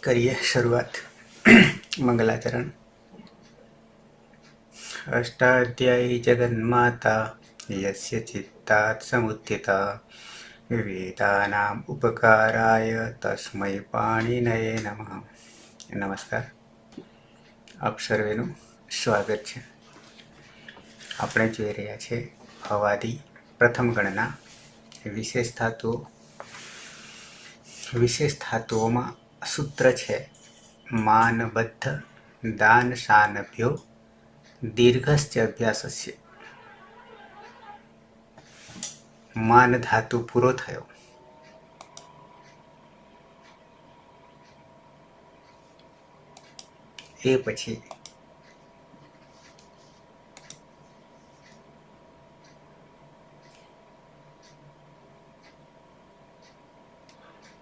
करिए शुरुआत। मंगलाचरण। अष्टाध्यायी जगन्माता यस्य चित्तात् समुत्थिता वेदानाम् उपकाराय तस्मै पाणिनये नमः। नमस्कार, આપ સર્વેનું સ્વાગત છે। આપણે જોઈ રહ્યા છે હવાદી પ્રથમ ગણના વિશેષ ધાતુઓમાં સૂત્ર છે માનબદ્ધ દાન શાનભ્યો દીર્ઘસ્ચ અભ્યાસસ્ય। માન ધાતુ પૂરો થયો। એ પછી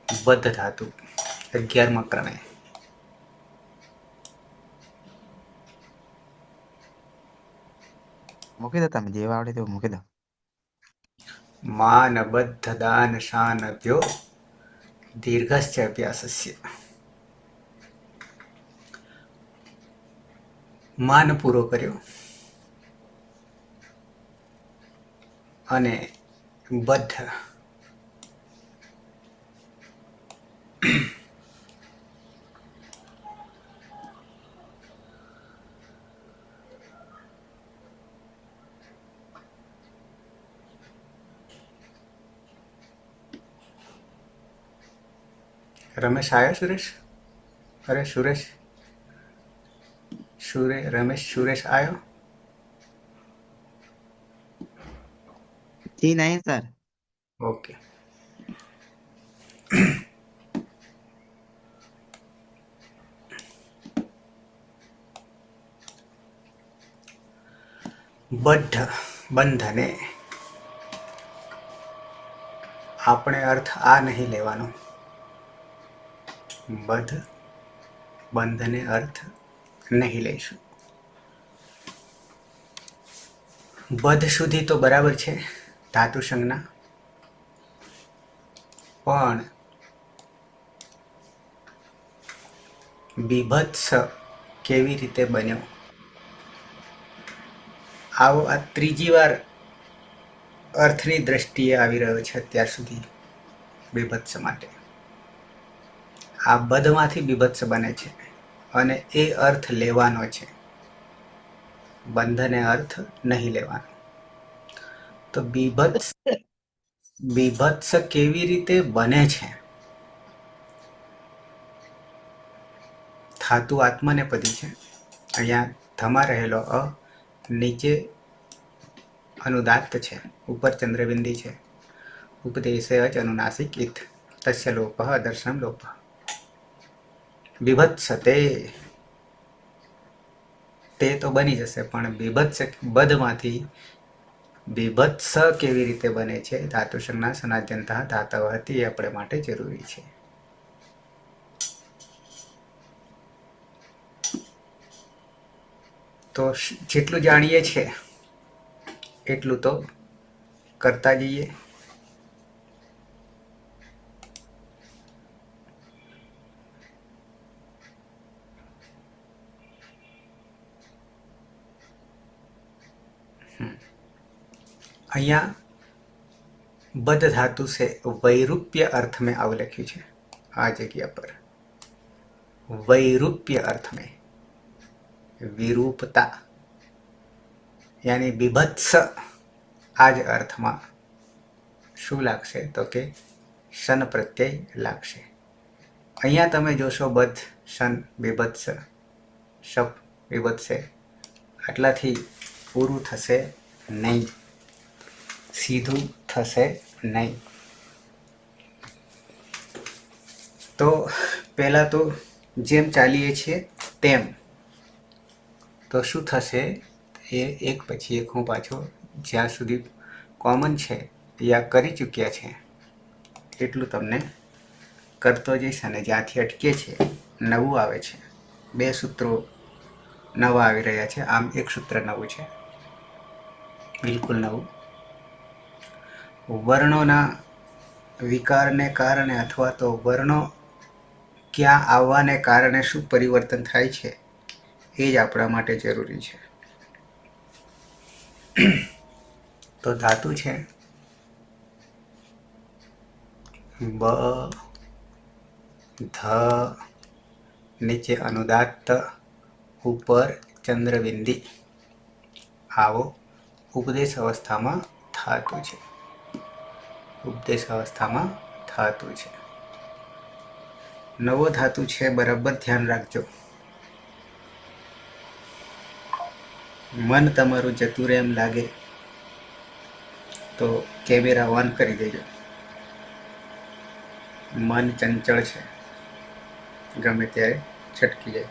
બદ્ધ ધાતુ 11મા ક્રમે મૂકી દો, તમે જેવા આવડે તેવું મૂકી દો। માનબદ્ધ દાન શાનભ્યો દીર્ઘસ્ચ અભ્યાસસ્ય। માન પૂરો કર્યો અને બદ્ધ रमेश आया सुरेश? अरे सुरेश रमेश सुरेश आयो? जी नहीं सर। ओके। बद्ध बंधने આપણે અર્થ આ નહીં લેવાનો। બદ્ધ બંધને અર્થ નહીં લઈશું। બદ્ધ સુધી તો બરાબર છે ધાતુ સંજ્ઞા, પણ બીભત્સ કેવી રીતે બન્યો આવો આ ત્રીજી વાર અર્થની દ્રષ્ટિએ આવી રહ્યો છે અત્યાર સુધી બીભત્સ માટે। આ બદમાંથી બીભત્સ બને છે અને એ અર્થ લેવાનો છે, બંધને અર્થ નહીં લેવાનો। તો બીભત્સ કેવી રીતે બને છે? ધાતુ આત્મનેપદી છે। અહીંયા ધમા રહેલો અ, નીચે अनुदात्त છે, ઉપર ચંદ્રબિંદી છે। ઉપદેશે અચ અનુનાસિક ઇથ તસ્ય લોપઃ દર્શનમ લોપઃ। બીભત્સતે તે તો બની જશે, પણ બીભત્સ બદમાંથી બીભત્સ કેવી રીતે બને છે ધાતુ સંજ્ઞા સનાદ્યંતઃ ધાતવ હતી એ આપણે માટે જરૂરી છે। તો જેટલું જાણીએ છે એટલું તો કરતા જઈએ। અહીંયા बद्ध धातु से वैरूप्य अर्थ में अवलख्यु है। आ जगह पर वैरूप्य अर्थ में विरूपता यानी बीभत्स आज अर्थ में शू लागशे तो के शन प्रत्यय लागशे। अहींया तमे जोशो बद्ध शन बीभत्स शप बीभत्से आटलाथी पूरुं थशे नहीं, सीधुं थशे नहीं। तो पहला तो जेम चालीए छीए तेम तो शू थशे ए एक पछी एक हूँ पाछो ज्यां सुधी कॉमन है या करी चूक्या छे एटलुं तमने करतो जईश अने ज्यांथी अटके छे नवुं आवे छे। बे सूत्रों नवा आवी रह्या छे, आम एक सूत्र नवुं छे, बिल्कुल नवुं। वर्णोना विकारने कारणे अथवा तो वर्णो ક્યાં આવવાને કારણે શું પરિવર્તન થાય છે એ જ આપણા માટે જરૂરી છે. તો ધાતુ છે બ ધ નીચે અનુદાત્ત ઉપર ચંદ્રબિંદી આવો ઉપદેશ અવસ્થામાં થતું છે. ઉપદેશ અવસ્થામાં થતું છે. નવો ધાતુ છે, બરાબર ધ્યાન રાખજો. મન તમારું જતું રહે એમ લાગે તો કેમેરા ઓન કરી દેજો. મન ચંચળ છે, ગમે ત્યારે છટકી જાય.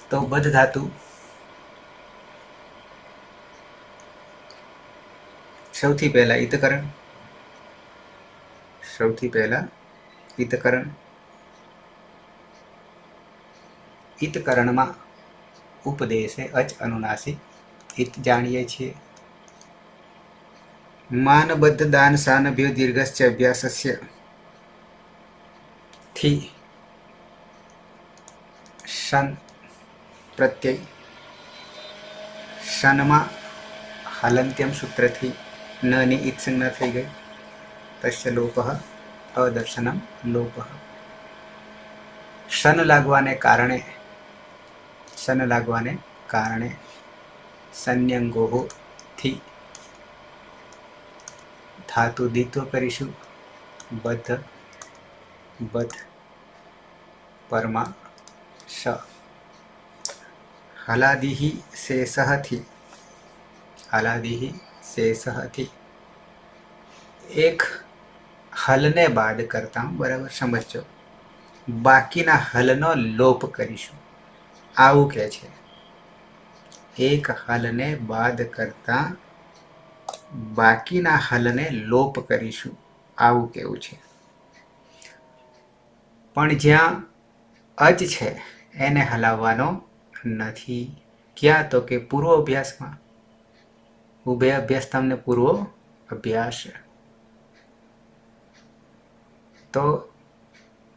તો બધ ધાતુ સૌથી પહેલા ઈતકરણ, સૌથી પહેલા ઈતકરણ. ઈતકરણમાં ઉપદેશે અચ અનુનાસિક ઈત જાણીએ છીએ. માનબદ્ધ દાન સાનભ્યો દીર્ઘસ્ય અભ્યાસસ્ય થી શન પ્રત્યય શનમાં હલંત્યમ સૂત્રથી ન ની ઈત્સંજ્ઞા થઈ ગઈ. તસ્ય લોપઃ અદર્શનમ લોપઃ. શન લાગવાને કારણે સંન્યંગો થી ધાતુ દ્વિત્વ કરીશું. બધ પરમાં શ. હલાદિહિ શેષથી એક હલને બાદ કરતા હું, બરાબર સમજજો, બાકીના હલનો લોપ કરીશું. આવું કે છે. એક હલને બાદ કરતા બાકીના હલને લોપ કરીશું, આવું કેવું છે. પણ જ્યાં અચ છે એને હલાવવાનો નથી. ક્યાં? તો કે પૂર્વ અભ્યાસમાં. ઉભય અભ્યાસ તમને પૂર્વ અભ્યાસ. તો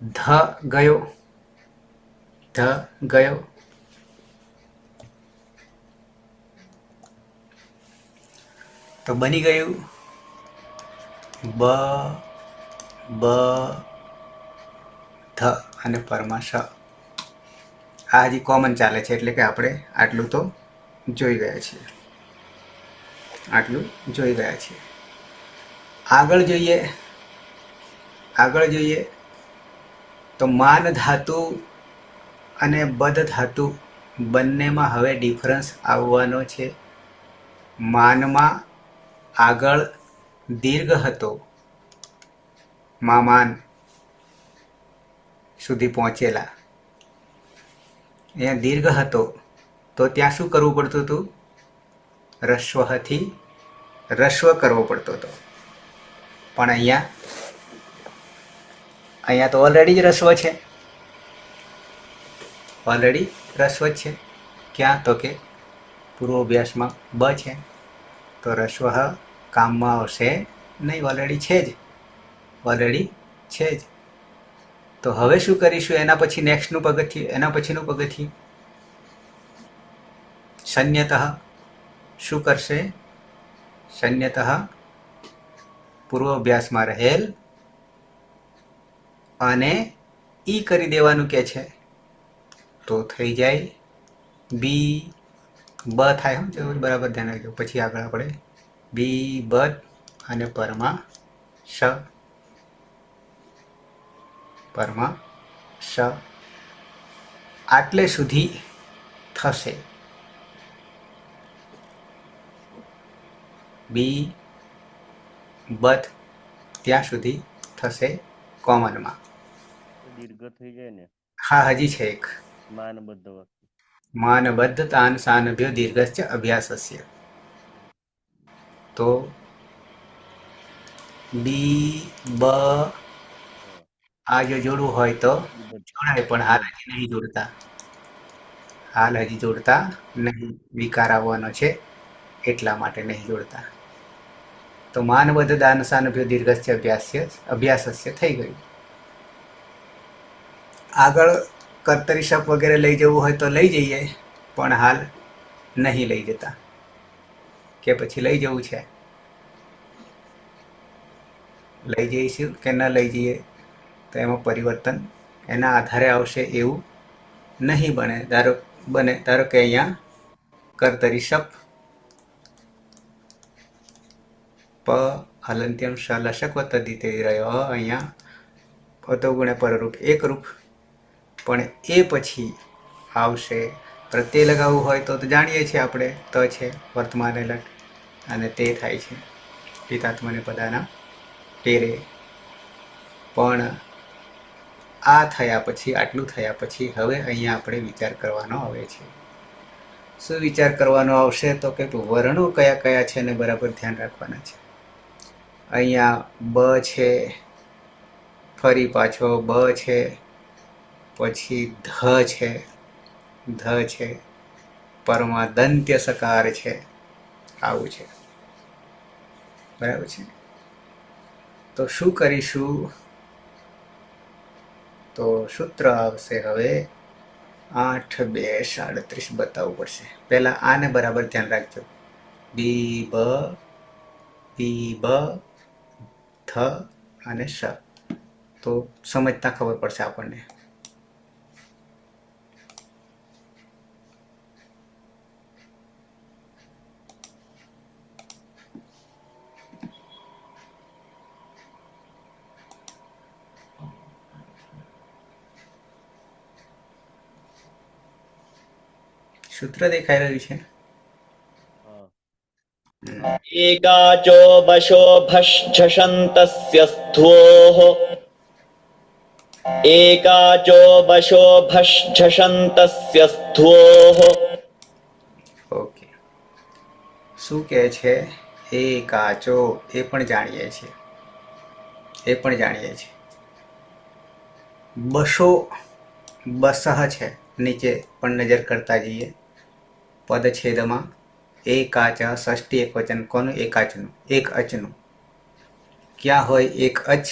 ધ ગયો, તો બની ગયું બ ધ અને પરમાં શ. આ હજી કોમન ચાલે છે, એટલે કે આપણે આટલું તો જોઈ ગયા છીએ. આગળ જોઈએ તો માન ધાતુ અને બદ ધાતુ બંનેમાં હવે ડિફરન્સ આવવાનો છે. માનમાં આગળ દીર્ઘ હતો, માન સુધી પહોંચેલા. અહીંયા દીર્ઘ હતો તો ત્યાં શું કરવું પડતું હતું? રસ્વથી રસ્વ કરવો પડતો હતો. પણ અહીંયા તો ઓલરેડી જ રસ્વ છે. ક્યાં? તો કે પૂર્વ અભ્યાસમાં બ છે, તો રસ્વ કામમાં આવશે નહીં. ઓલરેડી છે જ. તો હવે શું કરીશું? એના પછીનું પગથિયું શન્યતઃ. શું કરશે? શન્યતઃ પૂર્વ અભ્યાસમાં રહેલ અને ઈ કરી દેવાનું કે છે, તો થઈ જાય બી બ થાય. બરાબર ધ્યાન રાખજો. પછી આગળ આપણે બી બદ અને પરમાં શ. આટલે સુધી થશે. બી બદ ત્યાં સુધી થશે કોમનમાં. દીર્ઘ થઈ જાય ને. હા, હજી છે એક. માનબદ્ધ વસ્તુ. માનબદ્ધ તાન સાનભ્યો દીર્ઘસ્ય અભ્યાસસ્ય. તો બી બ આ જો જોડવું હોય તો જોડાય, પણ હાલ હજી જોડતા નહીં. વિકાર આવવાનો છે એટલા માટે નહીં જોડતા. તો માનવધ દાન સાનુભ્યો દીર્ઘસ્ય અભ્યાસસ્ય થઈ ગયું. આગળ કર્તરી શપ વગેરે લઈ જવું હોય તો લઈ જઈએ, પણ હાલ નહીં લઈ જતા. કે પછી લઈ જવું છે, લઈ જઈશું કે ન લઈ જઈએ તો એમાં પરિવર્તન એના આધારે આવશે એવું નહીં ધારો કે અહીંયા કર્તરી શપ પ હલંત્યમ શ લશક તદ્ધિતે રહ્યો, અહીંયા અતોગુણે પરરૂપ એકરૂપ, પણ એ પછી આવશે પ્રત્યય લગાવવું હોય તો જાણીએ છીએ આપણે ત છે વર્તમાન લટ અને તે થાય છે પિતાત્મને પદાના પેરે. પણ આ થયા પછી, આટલું થયા પછી હવે અહીંયા આપણે વિચાર કરવાનો આવે છે. શું વિચાર કરવાનો આવશે? તો કે વર્ણો કયા કયા છે ને બરાબર ધ્યાન રાખવાના છે. અહીંયા બ છે, ફરી પાછો બ છે, પછી ધ છે, પરમાં દંત્ય સકાર છે, આવું છે. બરાબર છે. તો શું કરીશું? તો સૂત્ર આવશે હવે 8 2 37 બતાવવું પડશે. પહેલા આને બરાબર ધ્યાન રાખજો. બી બ ધ અને શ. તો સમજતા ખબર પડશે આપણને. સૂત્ર દેખાઈ રહ્યું છે? હા. एकाचो वशो भषन्तस्य स्थूः एकाचो वशो भषन्तस्य स्थूः. ઓકે. શું કહે છે? એ કાચો, એ પણ જાણીએ છીએ. બસો, બસહ છે, નીચે પણ નજર કરતા જઈએ પદછેદમાં. એકાચ ષષ્ઠી એકવચન. કોનું? એકાચનું, એક અચનું. ક્યાં હોય? એક અચ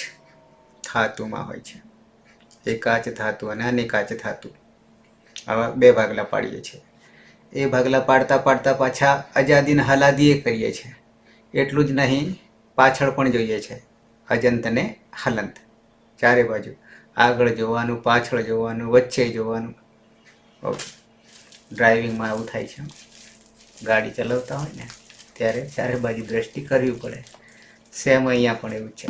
ધાતુમાં હોય છે. એકાચ ધાતુ અને અનેકાચ ધાતુ, આવા બે ભાગલા પાડીએ છીએ. એ ભાગલા પાડતા પાછા અજાદીને હલાદીએ કરીએ છીએ. એટલું જ નહીં, પાછળ પણ જોઈએ છે અજંત ને હલંત, ચારે બાજુ. આગળ જોવાનું, પાછળ જોવાનું, વચ્ચે જોવાનું. ઓકે. ડ્રાઇવિંગમાં આવું થાય છે. ગાડી ચલાવતા હોય ને ત્યારે ચારે બાજુ દ્રષ્ટિ કરવી પડે. સેમ અહીંયા પણ એવું છે.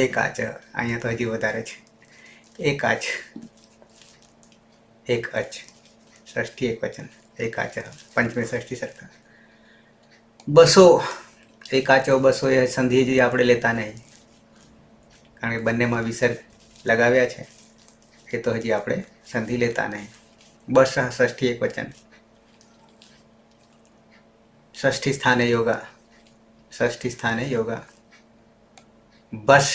એક કાચ, અહીંયા તો હજી વધારે છે. એક કાચ, એક અચ, ષષ્ઠી એક વચન, એક કાચ, પંચમી ષષ્ઠી સરખા. બસો, એક કાચો બસો એ સંધિ જ આપણે લેતા નહીં, કારણ કે બંનેમાં વિસર્ગ લગાવ્યા છે. એ તો હજી આપણે સંધિ લેતા નહીં. બસ ષષ્ઠી એક વચન, ષષ્ઠી સ્થાને યોગા. બસ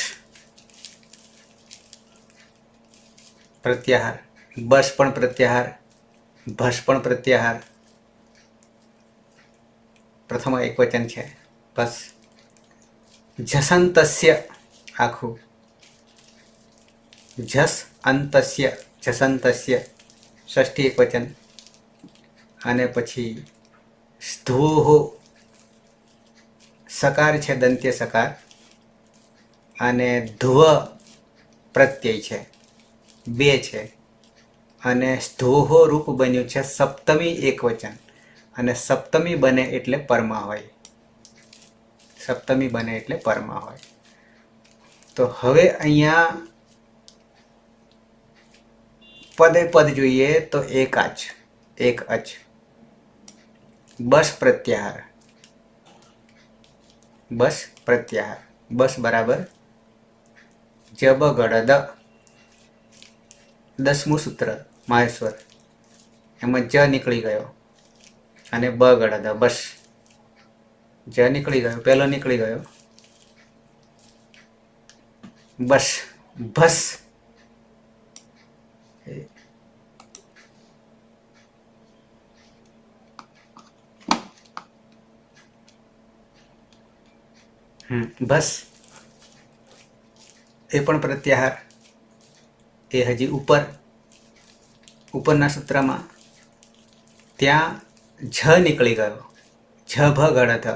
પ્રત્યાહાર, બસ પણ પ્રત્યાહાર, ભસ પણ પ્રત્યાહાર. પ્રથમ એક વચન છે બસ. જસંતસ્ય, આખું જસંતસ્ય, ષષ્ઠી એક વચન. અને પછી સ્થૂહ, સકાર છે, દંત્ય સકાર, અને ધ્વ પ્રત્યય છે, બે છે. અને સ્થૂહ રૂપ બન્યું છે સપ્તમી એક વચન. અને સપ્તમી બને એટલે પરમાં હોય. તો હવે અહીંયા પદે પદ જોઈએ તો એક અચ, બસ પ્રત્યાહાર, બસ બરાબર જબ ગળદ, 10મું સૂત્ર માહેશ્વર. એમાં જ નીકળી ગયો અને બ ગળદ, બસ. જ નીકળી ગયો, પહેલો નીકળી ગયો, બસ, ભસ. બસ એ પણ પ્રત્યાહાર. એ હજી ઉપરના સૂત્રમાં ત્યાં જ નીકળી ગયો. જ ભ ઘડધ,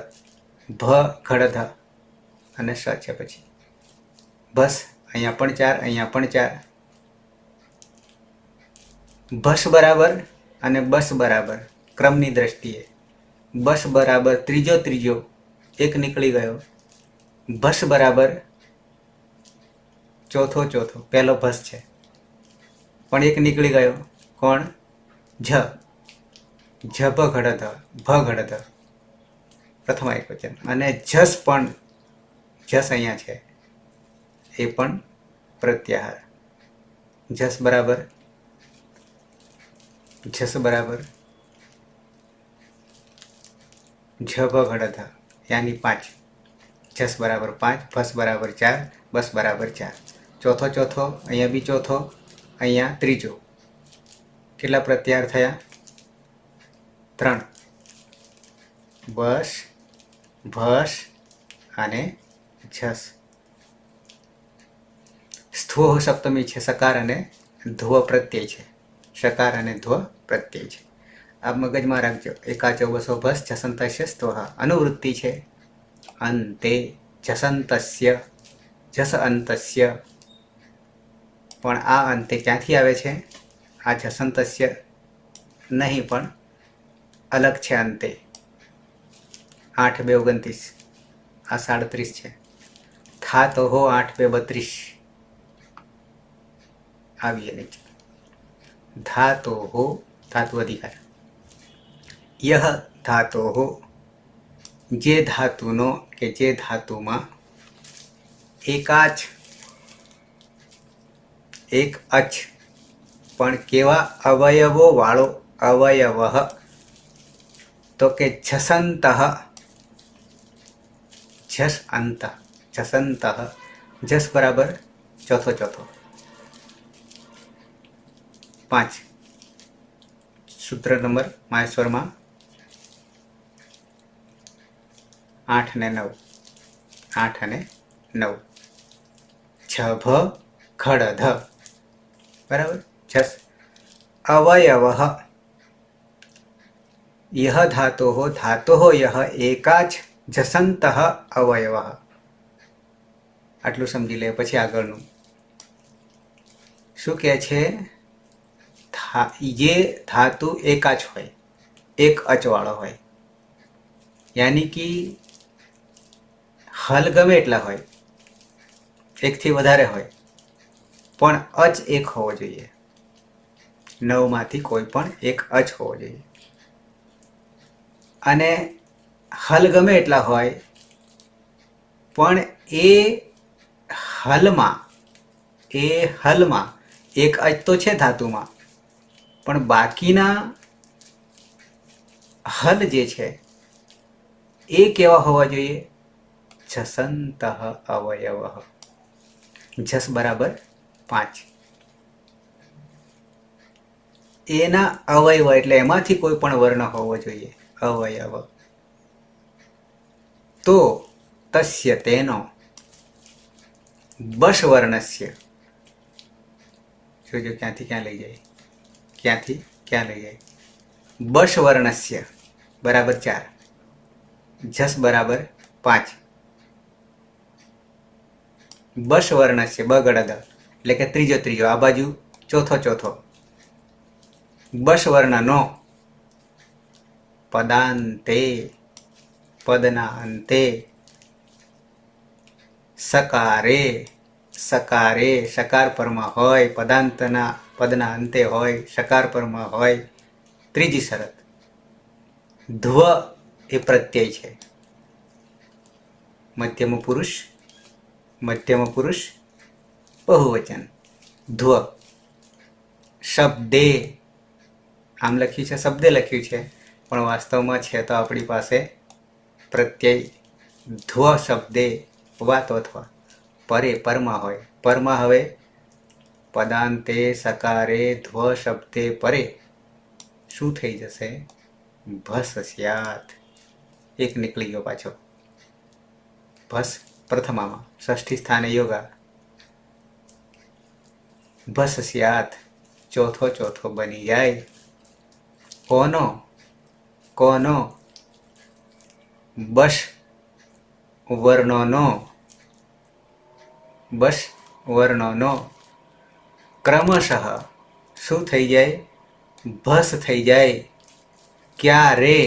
ભ ઘડધ અને સ છે પછી. બસ અહીંયા પણ 4, અહીંયા પણ 4. ભસ બરાબર અને બસ બરાબર ક્રમની દ્રષ્ટિએ. બસ બરાબર ત્રીજો એક નીકળી ગયો. ભસ બરાબર ચોથો પહેલો ભસ છે પણ એક નીકળી ગયો. કોણ? જ ભ ઘડધ પ્રથમ એકવચન. અને જસ પણ, જસ અહીંયા છે એ પણ પ્રત્યાહાર. જસ બરાબર જ ભ ઘડધ યાની 5. જસ બરાબર 5, ભસ બરાબર 4, બસ બરાબર 4. ચોથો અહીંયા બી ચોથો, અહીંયા ત્રીજો. કેટલા પ્રત્યાહાર થયા? 3. બસ, ભસ અને જસ. સ્થ્વો સપ્તમી છે, સકાર અને ધ્વ પ્રત્યય છે. સકાર અને ધ્વ પ્રત્યય છે. આ મગજમાં રાખજો. એકાચો બસો ભસ જસંતસ્ય સ્ત્વઃ અનુવૃત્તિ છે. અંતે જસંતસ્ય, જસ અંતસ્ય. પણ આ અંતે ક્યાંથી આવે છે? આ જસંતસ્ય નહીં પણ અલગ છે અંતે. 8 2 29, આ 37 છે. થા તો હો 8 2 32 આવીએ નીચે. ધાતો હો ધાતુ અધિકાર. યહ ધાતો હો જે ધાતુનો કે જે ધાતુમાં એકાચ એક અચ પણ કેવા અવયવો વાળો અવયવ તો કે જસંત, જસ અંત, જસંત. જસ બરાબર ચોથો 5. સૂત્ર નંબર માહેશ્વરમાં 8 અને 9. છભ ખડધ બરાબર. જસ અવયવ યહ ધાતો યહ એકાચ જસંત અવયવ. આટલું સમજી લે. પછી આગળનું શું કહે છે? જે ધાતુ એકાચ હોય, એક અચવાળો હોય, યાની કે હલ ગમે એટલા હોય, એકથી વધારે હોય, પણ અચ એક હોવો જોઈએ. 9 માંથી કોઈ પણ એક અચ હોવો જોઈએ. અને હલ ગમે એટલા હોય પણ એ હલમાં એક અચ તો છે ધાતુમાં, પણ બાકીના હલ જે છે એ કેવા હોવા જોઈએ? જસંત અવયવ. જસ બરાબર 5. એના અવયવ એટલે એમાંથી કોઈ પણ વર્ણ હોવો જોઈએ. અવયવ તો તસ્ય તેનો બસ વર્ણસ્ય. જોજો ક્યાંથી ક્યાં લઈ જાય. બસ વર્ણસ્ય બરાબર 4. જસ બરાબર 5. બસ વર્ણસ્ય બગડદ એટલે કે ત્રીજો. આ બાજુ ચોથો. બસ વર્ણનો પદાંતે, પદના અંતે. સકારે, સકાર પરમાં હોય, પદના અંતે હોય, સકાર પરમાં હોય. ત્રીજી શરત. ધ્વ એ પ્રત્યય છે. મધ્યમ પુરુષ બહુવચન. ધ્વ. શબ્દે, આમ લખ્યું છે, શબ્દે લખ્યું છે, પણ વાસ્તવમાં છે તો આપણી પાસે પ્રત્યય ધ્વ શબ્દે વા તો અથવા પરમાં હોય. પરમાં હવે પદાંતે સકારે ધ્વ શબ્દે પરે શું થઈ જશે? ભસ સ્યાત. એક નીકળી ગયો પાછો. ભસ પ્રથમામાં, ષષ્ઠી સ્થાને યોગા. ભસ સ્યાત, ચોથો બની જાય. કોનો કોનો, બસ વર્ણોનો, બસ વર્ણોનો. ક્રમશઃ શું થઈ જાય? ભસ થઈ જાય. ક્યારે?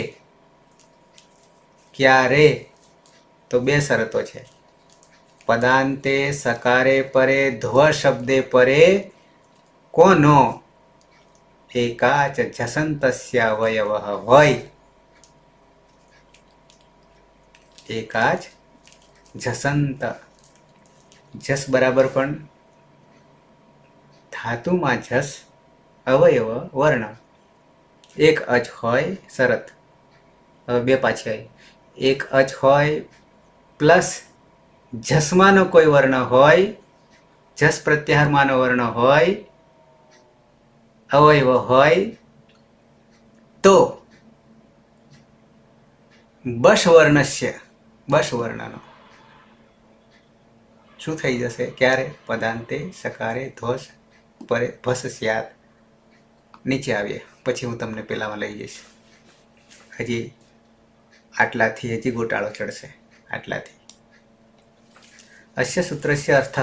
તો બે શરતો છે. પદાંતે સકારે પરે ધ્વ શબ્દે પરે કોનો એકાચ જસંતસ્ય અવયવ હોય. એકાચ જસંત, જસ બરાબર પણ ધાતુમાં જસ, અવયવ વર્ણ. એક અચ હોય શરત. હવે બે પાછી આવી. એક અચ હોય પ્લસ જસમાંનો કોઈ વર્ણ હોય, જસ પ્રત્યાહારમાંનો વર્ણ હોય, અવયવ હોય તો બસ વર્ણસ્ય, બસ વર્ણનો શું થઈ જશે? ક્યારે? પદાંતે સકારે ધ્વસ પરે ભસ સ્યાત. નીચે આવીએ પછી હું તમને પેલામાં લઈ જઈશ. હજી આટલાથી હજી ગોટાળો ચડશે. આટલાથી અસ્ય સૂત્રસ્ય અર્થ,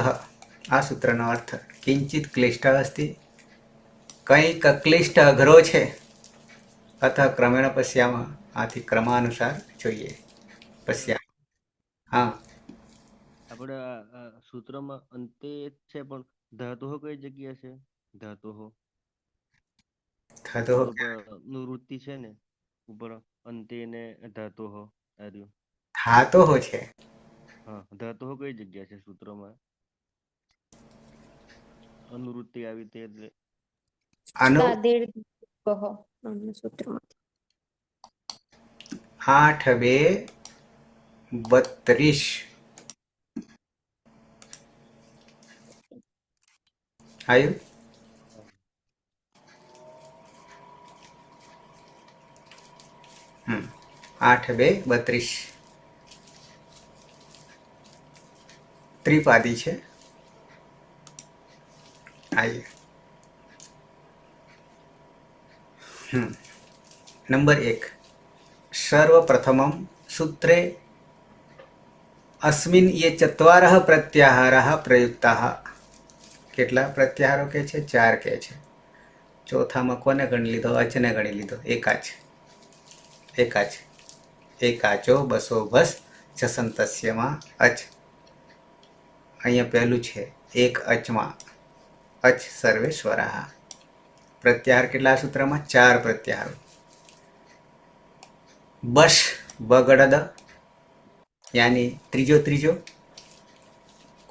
આ સૂત્રનો અર્થ કિંચિત ક્લિષ્ટ અસ્તિ, કંઈક ક્લિષ્ટ અઘરો છે. અથ ક્રમેણ પશ્યામः, આથી ક્રમાનુસાર જોઈએ. પશ્યા, હા. આપણે આ સૂત્રમાં અંતે જ છે, પણ ધાતુઓ કઈ જગ્યા છે? ધાતુઓ થતો ઉપર નિવૃત્તિ છે ને, ઉપર અંતે ને ધાતુઓ આર્યું. થાતો છે. હા, ધાતુઓ કઈ જગ્યા છે સૂત્રમાં? અનુવૃત્તિ આવી તે એટલે આનો દાદેર કહો સૂત્રમાં. 8 2 32 આવ્યું. 8 2 32 ત્રિપાદી છે. આઈએ નંબર 1. સર્વપ્રથમમ સૂત્રે અસ્મિન ये 4 પ્રત્યાહારાः પ્રયુક્તાः. કેટલા પ્રત્યાહારો કે છે? 4 કે છે. ચોથામાં કોને ગણી લીધો? અચને ગણી લીધો. એકાચો બસો ભસ જસંતસ્યમાં અચ. અહીંયા પહેલું છે એક અચમાં, અચ સર્વેશ્વરાः. પ્રત્યાહાર કેટલા સૂત્રમાં? 4 પ્રત્યાહારો. બસ બગડદ યાની ત્રીજો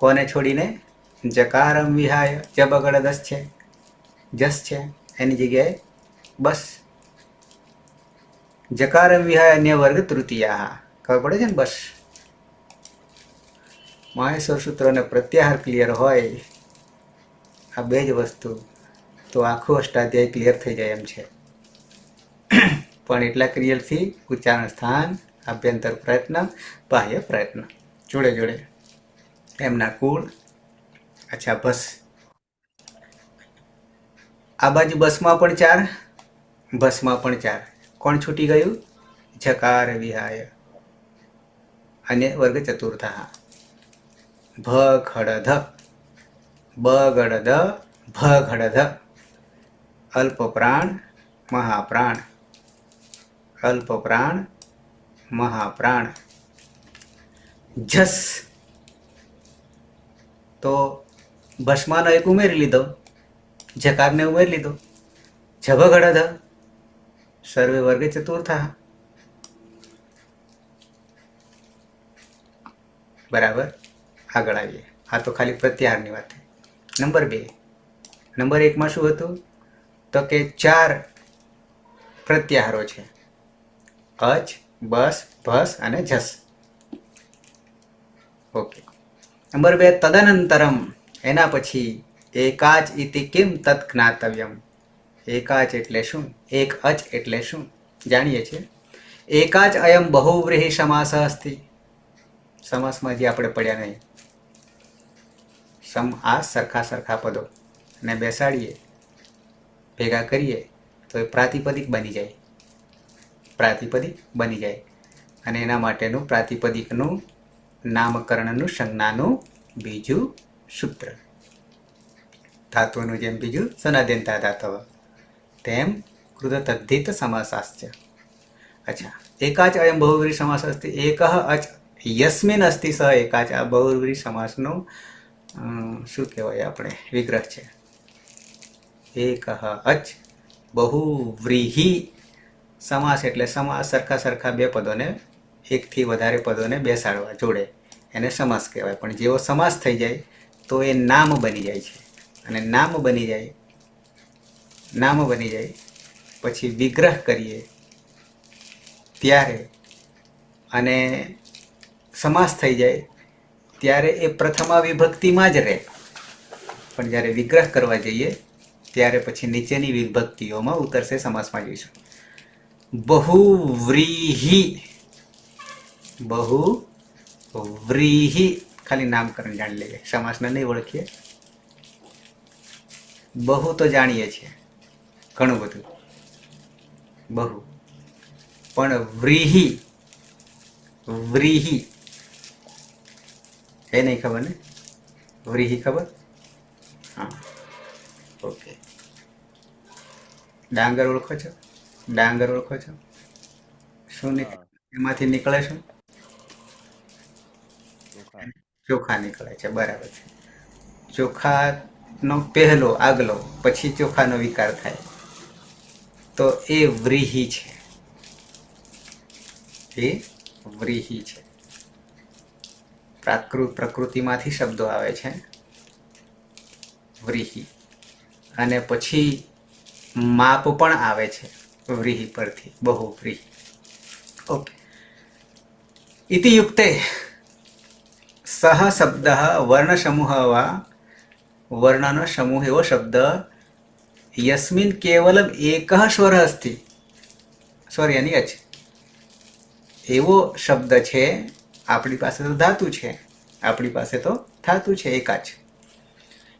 કોને છોડીને? જકારમ વિહાય. જ બગડદસ છે, જસ છે, એની જગ્યાએ બસ. જકારમ વિહાય અન્ય વર્ગ તૃતીયા. ખબર પડે છે ને? બસ માહેશ્વર સૂત્રોને પ્રત્યાહાર ક્લિયર હોય, આ બે જ વસ્તુ, તો આખું અષ્ટાધ્યાય ક્લિયર થઈ જાય એમ છે. પણ એટલા ક્લિયરથી ઉચ્ચારણ સ્થાન, આભ્યંતર પ્રયત્ન, બાહ્ય પ્રયત્ન જોડે એમના કુળ. અચ્છા, બસ આ બાજુ બસમાં પણ 4, બસમાં પણ 4. કોણ છૂટી ગયું? જકાર વિહાય અને વર્ગ ચતુર્થા. ભ બગડધ ભગડધ. અલ્પ પ્રાણ મહાપ્રાણ, અલ્પ પ્રાણ મહાપ્રાણ. જસ તો ભસ્માનો એક ઉમેરી લીધો, જકારને ઉમેરી લીધો. જભગડધ સર્વે વર્ગ ચતુર્થા. બરાબર. આગળ આવીએ. આ તો ખાલી પ્રત્યાહારની વાત. નંબર 2. નંબર 1માં શું હતું? તો કે 4 પ્રત્યાહારો છે. અચ, બસ, ભસ અને જસ. ઓકે. નંબર 2. તદનંતરમ, એના પછી એકાચ ઇતિ કિમ તત્ જ્ઞાતવ્યમ. એકાચ એટલે શું? એક અચ એટલે શું? જાણીએ છીએ. એકાચ અયમ બહુવ્રીહિ સમાસ અસ્તિ. સમાસમાં જે આપણે પડ્યા નહીં. આ સરખા સરખા પદો ને બેસાડીએ, ભેગા કરીએ તો એ પ્રાતિપદિક બની જાય. પ્રાતિપદિક બની જાય અને એના માટેનું પ્રાતિપદિકનું નામકરણનું સંજ્ઞાનું બીજું સૂત્ર. ધાતુનું જેમ બીજું સનાદ્યંતા ધાતવ તેમ કૃતતદ્ધિત સમાસાશ્ચ. અચ્છા, એકાચ અયમ બહુવ્રીહી સમાસ અસ્તિ. એકઃ અચ યસ્મિન અસ્તિ સ એકાચ. આ બહુવ્રીહી સમાસનું શું કહેવાય આપણે વિગ્રહ છે. એકઃ અચ બહુવ્રીહી સમાસ એટલે સમાસ સરખા સરખા બે પદોને, એકથી વધારે પદોને બેસાડવા જોડે એને સમાસ કહેવાય. પણ જેવો સમાસ થઈ જાય તો એ નામ બની જાય છે અને નામ બની જાય પછી વિગ્રહ કરીએ ત્યારે અને સમાસ થઈ જાય ત્યારે એ પ્રથમા વિભક્તિમાં જ રહે. પણ જ્યારે વિગ્રહ કરવા જઈએ ત્યારે પછી નીચેની વિભક્તિઓમાં ઉતરશે. સમાસમાં જોઈશું. બહુવ્રીહી ખાલી નામકરણ જાણી લઈએ, સમાસને નહીં ઓળખીએ. બહુ તો જાણીએ છીએ ઘણું બધું, બહુ. પણ વ્રીહી એ નહીં ખબર ને? વ્રીહી ખબર? હા, ઓકે. ડાંગર ઓળખો છો? ડાંગર ઓળખો છો? શું એમાંથી નીકળે શું? ચોખા નીકળે છે. બરાબર છે. ચોખાનો પહેલો આગલો પછી ચોખાનો વિકાર થાય તો એ વ્રીહી છે. એ વ્રીહી છે. પ્રકૃતિમાંથી શબ્દો આવે છે વ્રીહી, અને પછી માપ પણ આવે છે વ્રીહી પરથી, બહુવ્રીહી. ઓકે. ઇતિ યુક્તે સહ શબ્દ વર્ણસમૂહ વા વર્ણનો સમૂહ એવો શબ્દ યસ્મિન કેવલમ એક સ્વર અસ્તિ. સોરી, એની જ એવો શબ્દ છે. આપણી પાસે તો ધાતુ છે, એકાચ,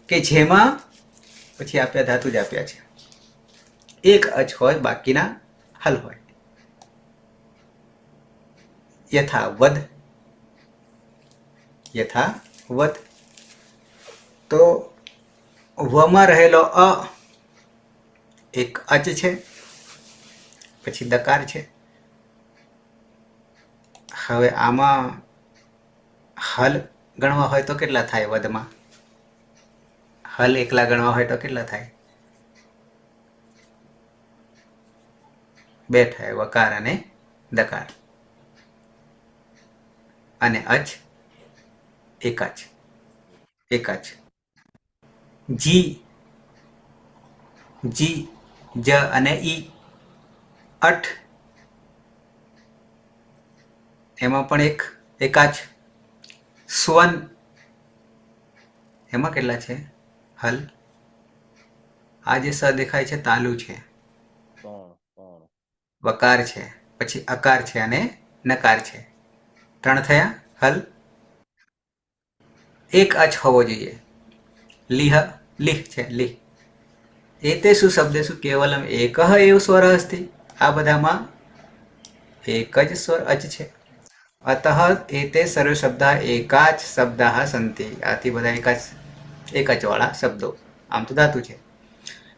કે જેમાં પછી આપ્યા ધાતુ જ આપ્યા છે, એક અચ હોય, બાકીના હલ હોય. યથાવદ. તો વમાં રહેલો અ એક અચ છે, પછી દકાર છે. હવે આમાં હલ ગણવા હોય તો કેટલા થાય? વધમાં હલ એકલા ગણવા હોય તો કેટલા થાય? 2 થાય, વકાર અને દકાર. અને અચ એકાચ. જી જ અને ઈ અઠ, એમાં પણ એકાચ. સ્વન એમાં કેટલા છે? હલ. આ જે સ દેખાય છે તાલુ છે, વકાર છે, પછી અકાર છે અને નકાર છે. 3 થયા હલ. એક અચ હોવો જોઈએ. લીહ છે, લીહ. એતેષુ શબ્દેષુ કેવલમ એકઃ એવ સ્વર અસ્તિ. આ બધામાં એક જ સ્વર અચ છે. અતઃ એતે સર્વ શબ્દા એકાચ શબ્દાઃ સંતિ. આથી બધા એક જ વાળા શબ્દો. આમ તો ધાતુ છે.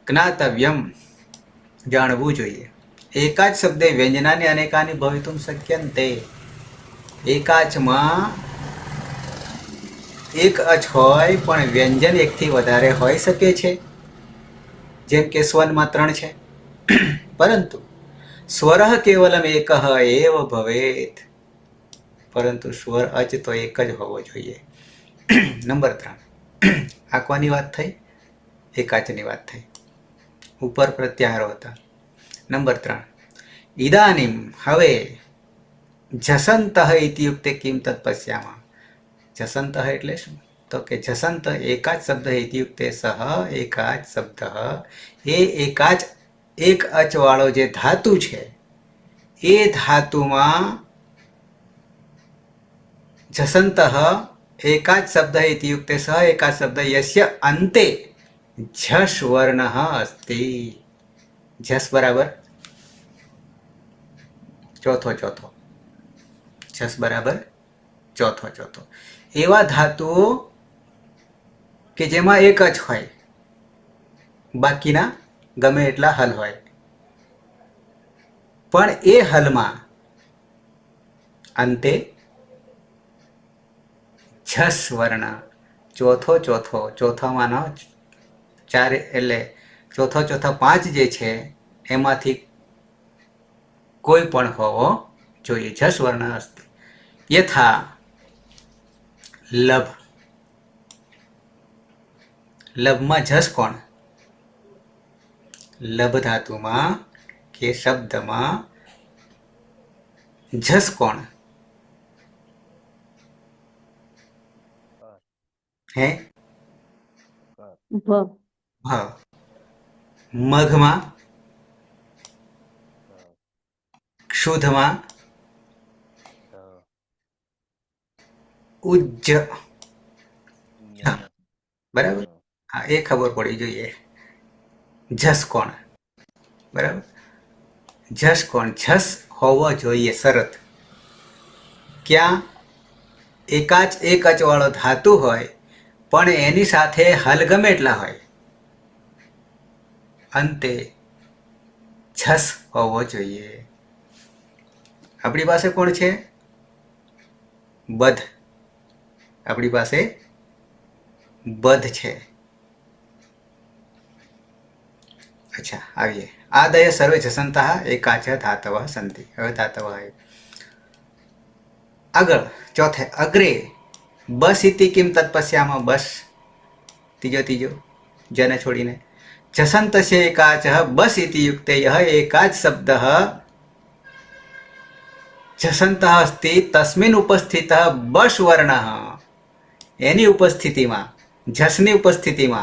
જ્ઞાતવ્યમ, જાણવું જોઈએ. એકાચ શબ્દે વ્યંજનાની અનેકાની ભવિતુમ શક્યન્તે. એકાચમાં એક અચ હોય પણ વ્યંજન એકથી વધારે હોઈ શકે છે. જેમ કે સ્વનમાં 3 છે. પરંતુ સ્વર કેવલમ એકઃ એવ ભવેત. પરંતુ સ્વર અચ તો એક જ હોવો જોઈએ. નંબર 3. આ કોની વાત થઈ? એકાચની વાત થઈ. ઉપર પ્રત્યાહારો હતા. નંબર 3. ઇદાનીમ, હવે જસંત ઇતિયુક્તે કિમ તત્ પશ્યામઃ. જસંત એટલે શું? તો કે જસંત એકાચ શબ્દ ઇતિયુક્તે સહ એકાચ શબ્દ. એ એકાચ એક અચ વાળો જે ધાતુ છે એ ધાતુમાં झसन्तः एकाच शब्दः इति युक्ते सः एकाच शब्दः यस्य अन्ते झस् वर्णः अस्ति. झस् बराबर ચોથો ચોથો झस् बराबर ચોથો ચોથો. એવા ધાતુઓ કે જેમાં એક જ હોય, બાકીના ગમે એટલા હલ હોય, પણ એ હલમાં અંતે झस् વર્ણ ચોથો ચોથો ચોથામાંનો ચાર એટલે ચોથો ચોથા પાંચ જે છે એમાંથી કોઈ પણ હોવો જોઈએ. झस् વર્ણ અસ્તિ. યથા લભ. લભમાં झस् કોણ? લભ ધાતુમાં કે શબ્દમાં झस् કોણ હે? ભ ભ. મઘમાં ક્ષુધમાં ઉજ્જ. હા, બરાબર. હા, એ ખબર પડી જોઈએ. झस् કોણ? બરાબર. झस् કોણ? झस् હોવો જોઈએ શરત. ક્યાં? એકાચ એક અચવાળો ધાતુ હોય પણ એની સાથે હલ ગમે એટલા હોય, અંતે झस् હોવો જોઈએ. આપણી પાસે કોણ છે? બધ. આપણી પાસે બધ છે. અચ્છા, આવીએ. આદય સર્વે झसन्तः एकाच धातवः सन्ति. હવે ધાતવः આવ્યું. આગળ ચોથે અગ્રે બસ ઇતિ કિમ તત્પશ્યામः. બસ ત્રીજો જને છોડીને झसन्तस्य एकाचः बस इति युक्ते यः एकाच शब्दः झसन्तः अस्ति तस्मिन् उपस्थितः बस् वर्णः. એની ઉપસ્થિતિમાં, झस्ની ઉપસ્થિતિમાં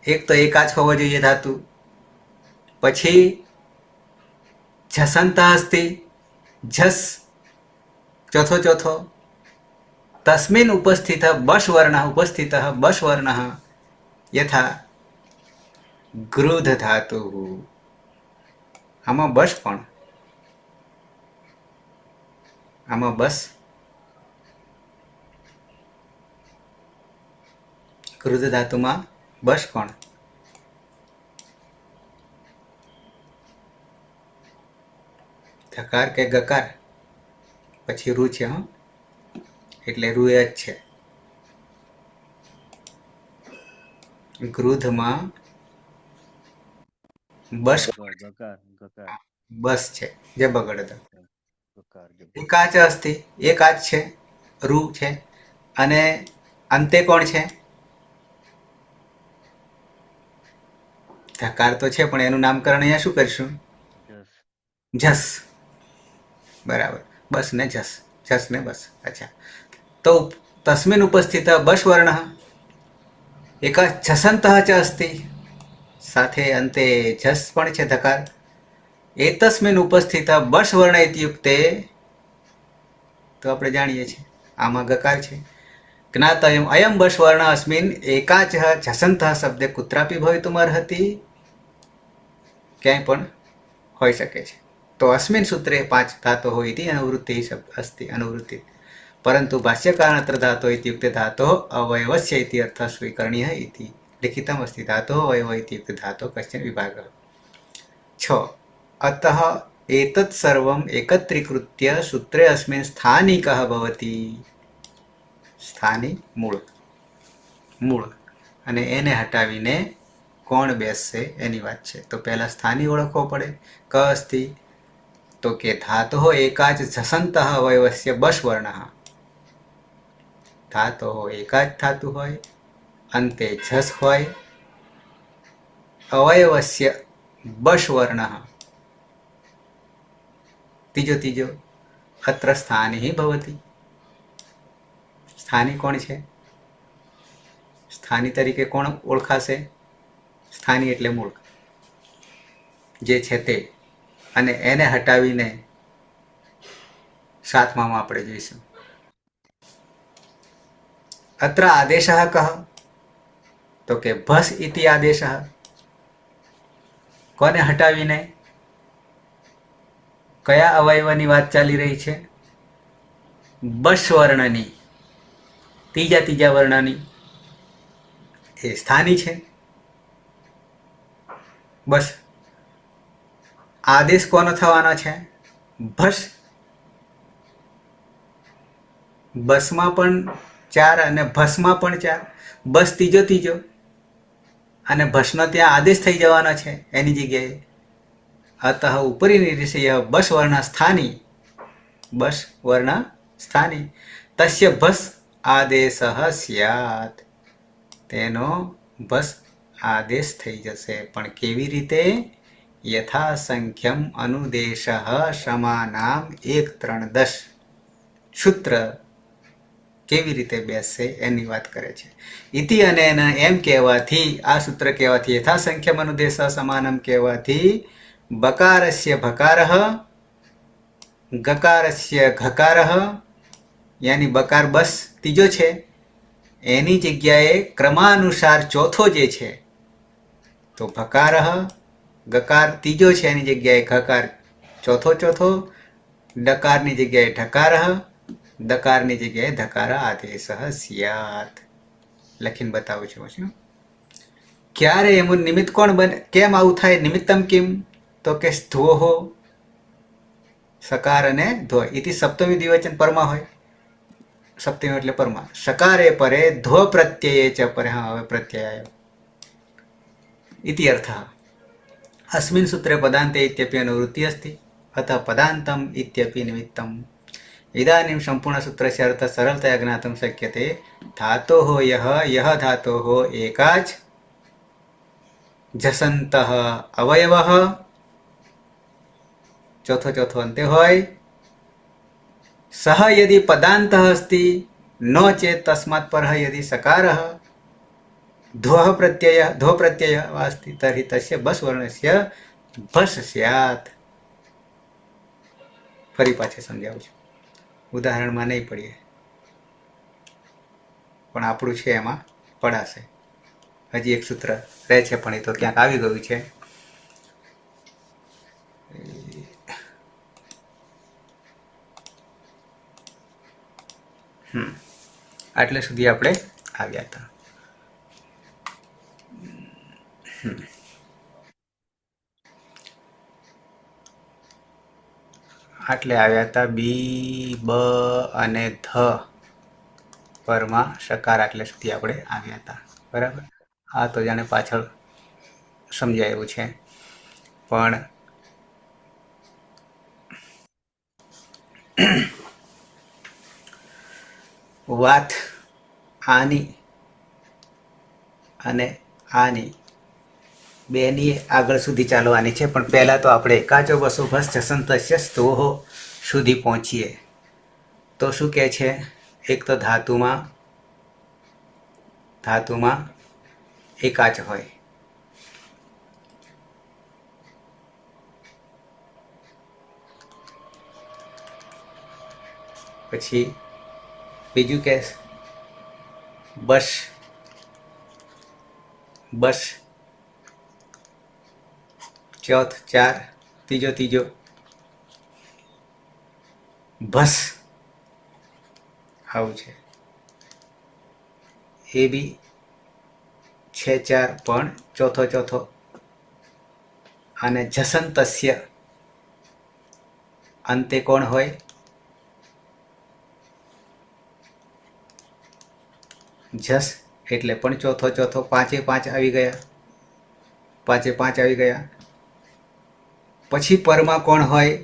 એક તો એકાચ હોવો જોઈએ ધાતુ, પછી झसन्तः अस्ति, झस् ચોથો तस्मिन् उपस्थितः बस् वर्णः. उपस्थितः बस् वर्णः यथा गृध धातु. આમાં બસ કોણ? આમાં બસ ગૃધ ધાતુમાં બસ કોણ? ધકાર કે ગકાર? પછી રૂ છે. હા, એટલે રૂ જ છે. ગૃધમાં બસ બસ છે. જે બગડ એકાચ અસ્તિ. એકાચ છે, રૂ છે, અને અંતે કોણ છે? ધકાર તો છે પણ એનું નામકરણ અહીંયા શું કરીશું? झस्. બરાબર. બસ ને झस्, झस् ને બસ. અચ્છા, તો તસ્મિन् ઉપસ્થિતः બસ વર્ણः એક झसन्तः च अस्ति. સાથે અંતે झस् પણ છે ધકાર. એતસ્મિन् ઉપસ્થિતः બસ વર્ણ ઇતિ યુક્તે, તો આપણે જાણીએ છીએ આમાં ગકાર છે. જ્ઞાતયમ અયમ બસ વર્ણ અસ્મિन् એકાચः झसन्तः શબ્દે કુત્રાપી ભવિતુમ અર્હતિ. ક્યાંય પણ હોઈ શકે છે. તો अस्मिन् सूत्रे 5 धातोः इति अनुवृत्तिः शब्द अस्ति. अनुवृत्ति परन्तु भाष्यकारेण अत्र धातोः इत्युक्ते धातोः अवयवस्य इति अर्थः स्वीकरणीयः इति लिखितमस्ति. धातोः अवयवः इत्युक्ते धातोः कश्चन विभागः. 6 अतः एतत् सर्वम् एकत्रीकृत्य सूत्रे अस्मिन् स्थानी कः भवति? स्थानी મૂળ અને એને હટાવીને કોણ બેસશે એની વાત છે. તો પહેલા સ્થાની ઓળખવો પડે. ક અસ્તિ? તો કે ધાતોઃ એકાચ झसन्तः अवयवस्य बस् वर्णः. ધાતોઃ એકાચ ધાતુ હોય, અંતે झस् હોય, अवयवस्य बस् वर्णः. ત્રીજો અત્ર સ્થાની ભવતિ. સ્થાની કોણ છે? સ્થાની તરીકે કોણ ઓળખાશે? સ્થાની એટલે મૂળ જે છે તે, અને એને હટાવીને 7મામાં આપણે જોઈશું. अत्र आदेशः कः? तो के भस इति आदेशः। कोने हटावीने कया अवयवनी वात चाली रही छे? बस वर्णनी, तीजा तीजा वर्णनी ए स्थानी छे। बस आदेश कोनो थवानो छे? भस। बसमां पण 4 અને ભસમાં પણ 4। બસ ત્રીજો ત્રીજો અને ભસનો ત્યાં આદેશ થઈ જવાનો છે એની જગ્યાએ। अतः उपरी निर्देशय बस वर्ण स्थानी, बस वर्ण स्थानी तस्य बस आदेशः स्यात्। तेनो बस आदेश થઈ જશે। પણ કેવી રીતે? यथासंख्यम अनुदेशः समानाम 1 3 10 सूत्र કેવી રીતે બેસશે એની વાત કરે છે। ઇતિ અને એમ કહેવાથી, આ સૂત્ર કહેવાથી, યથાસંખ્યમ અનુદેશ સમાનમ કહેવાથી બકારસ્ય ભકારઃ, ગકારસ્ય ઘકારઃ, યાની બકાર બસ ત્રીજો છે એની જગ્યાએ ક્રમાનુસાર ચોથો જે છે તો ભકારઃ, ગકાર ત્રીજો છે એની જગ્યાએ ઘકાર ચોથો ચોથો, ડકારની જગ્યાએ ઢકારઃ, દકારની જગ્યાએ ધકાર આદેશઃ સ્યાત। લખીને બતાવું છું શું ક્યારે એનું નિમિત્ત કોણ બને? કેમ આવું થાય? નિમિત્તમ કિમ? તો કે સ્થ્વોહો, સકાર અને ધ્વ ઇતિ સપ્તમી દ્વિવચન પરમાં હોય। સપ્તમી એટલે પરમાં। સકારે પરે ધ્વ પ્રત્યયે ચ પરે। હા, હવે પ્રત્યય આવ્યો ઇતિ અર્થः। अस्मिन् सूत्रे पदान्ते इत्यपि अनुवृत्ति अस्ति, अतः पदान्तम् इत्यपि निमित्तम्। इदानीं सम्पूर्णसूत्रस्य अर्थः सरलतया ज्ञातुं शक्यते। धातोः यः धातोः एकाच झसन्तः अवयवः चौथो चौथो अन्ते होय, सः यदि पदान्तः अस्ति नो चेत् तस्मात् परः यदि सकारः ध्वः प्रत्ययः वा अस्ति तर्हि तस्य बस् वर्णस्य भस् स्यात्। फरी पाछे समजाવું છું, ઉદાહરણમાં નહીં પડીએ પણ આપણું છે એમાં પડાશે। હજી એક સૂત્ર રહે છે પણ એ તો ક્યાંક આવી ગયું છે। આટલે સુધી આપણે આવ્યા હતા। આટલે આવ્યા હતા બી બ અને ધ પરમાં સકાર। આટલે સુધી આપણે આવ્યા હતા, બરાબર। આ તો જાણે પાછળ સમજાયું છે પણ વાત આની અને આની બેની આગળ સુધી ચાલવાની છે। પણ પહેલાં તો આપણે કાચો બસો ભસ જસંતસ્ય સ્તોહ સુધી પહોંચીએ। તો શું કહે છે? એક તો ધાતુમાં એકાચ હોય, પછી બીજું કે બસ બસ चौथ 4 तीजो भस आव छे। ए बी 6 4 पण चौथो चौथो अने झसंतस्य अंते कोण होय? झस एटले पण चौथो चौथो, 5 5 આવી ગયા, 5 5 આવી ગયા। પછી પરમાં કોણ હોય?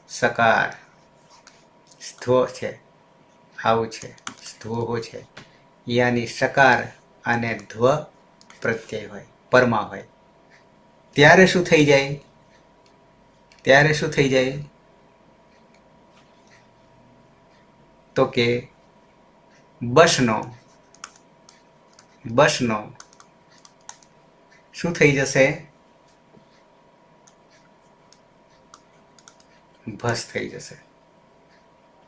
સકાર, સ્થ્વો છે, આવું છે, સ્થ્વોહો છે, યાની સકાર અને ધ્વ પ્રત્યય હોય, પરમાં હોય। ત્યારે શું થઈ જાય? તો કે બસનો શું થઈ જશે? ભસ થઈ જશે,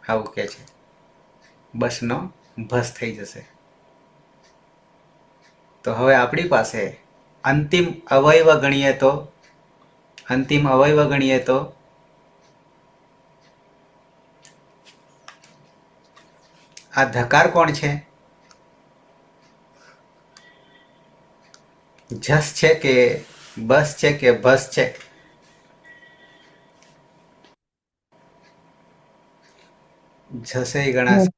આવું કહે છે। બસનો ભસ થઈ જશે. તો હવે આપણી પાસે અંતિમ અવયવ ગણીએ તો આ ધકાર કોણ છે? જસ છે કે બસ છે કે ભસ છે? જસે ગણાશે,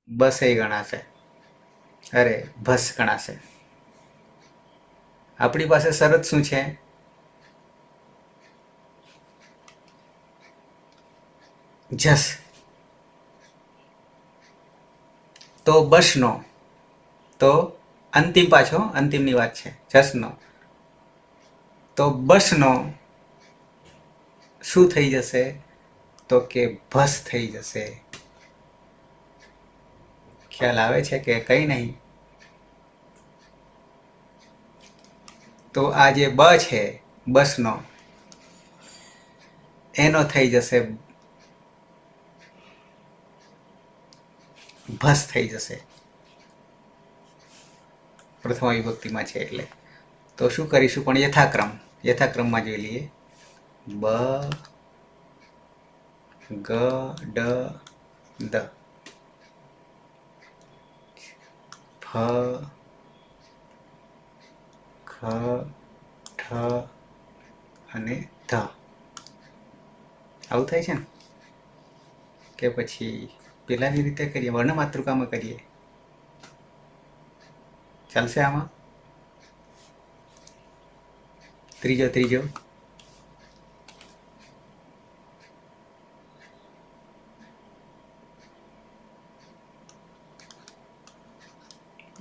બસે ગણાશે, અરે ભસ ગણાશે. આપણી પાસે શરત શું છે? જસ. તો બસનો, તો અંતિમ પાછો અંતિમની વાત છે, જસનો. તો બસનો શું થઈ જશે? તો કે ભસ થઈ જશે. ખ્યાલ આવે છે કે કઈ નહીં? તો આ જે બ છે બસનો, એનો થઈ જશે ભસ થઈ જશે. પ્રથમ વિભક્તિમાં છે એટલે. તો શું કરીશું? પણ યથાક્રમમાં જોઈ લઈએ. બ ગ ડ દ, ફ ખ ઠ અને ધ. આવું થાય છે ને? કે પછી પેલાની રીતે કરીએ, વર્ણમાતૃકામાં કરીએ? ચાલશે આમાં? ત્રીજો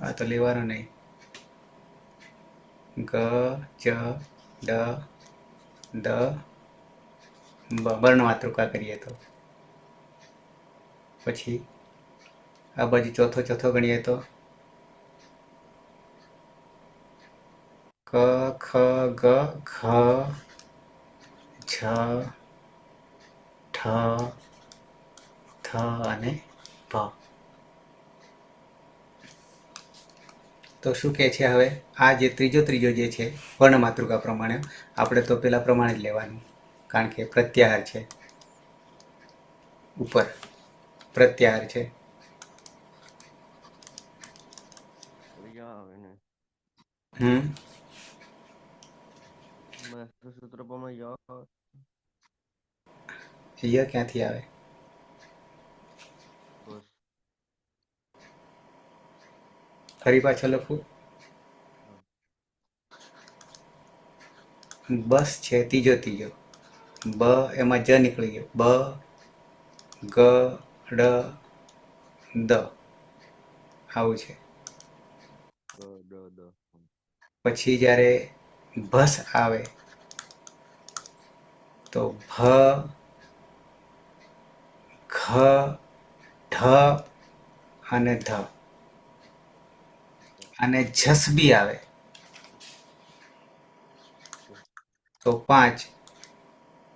આ તો લેવાનો નહીં. ગ ચ ડ દ બ, વર્ણમાતૃકા કરીએ તો. પછી આ બાજુ ચોથો ગણીએ તો ક ખ ગ ઘ ઝ ઠ થ અને ભ. તો શું કહે છે હવે? આ જે ત્રીજો જે છે વર્ણમાતૃકા પ્રમાણે, આપણે તો પેલા પ્રમાણે જ લેવાનું, કારણ કે પ્રત્યાહાર છે, ઉપર પ્રત્યાહાર છે. યા આવે ને સૂત્ર પ્રમાણે યા આવે. ય ક્યાંથી આવે? બસ ફરી પાછો લખું. બસ છે ત્રીજો, બ એમાં જ નીકળી ગયો. બ ગ ડ દ, આવું છે. પછી જ્યારે ભસ આવે તો ભ ઘ ઢ અને ધ. અને જસ બી આવે તો 5.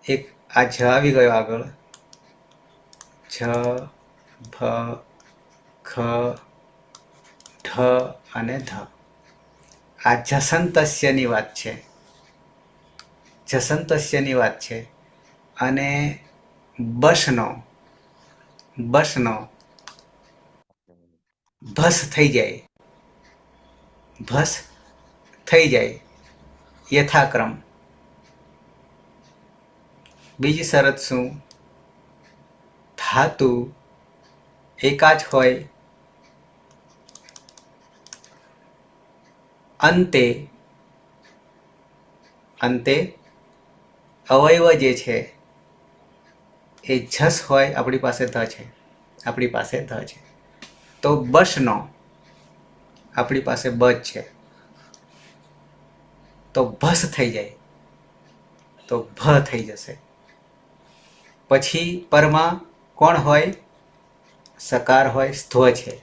એક આ જ આવી ગયો આગળ, જ ભ ખ ઢ અને ધ. આ જસંતસ્યની વાત છે. અને બસનો ભસ થઈ જાય યથાક્રમ. બીજી શરત શું? ધાતુ એકાચ હોય, અંતે અવયવ જે છે એ જસ હોય. આપણી પાસે ધ છે. તો બસનો આપણી પાસે બ છે, તો ભસ થઈ જાય તો ભ થઈ જશે. પછી પરમાં કોણ હોય? સકાર હોય, ધ્વ છે.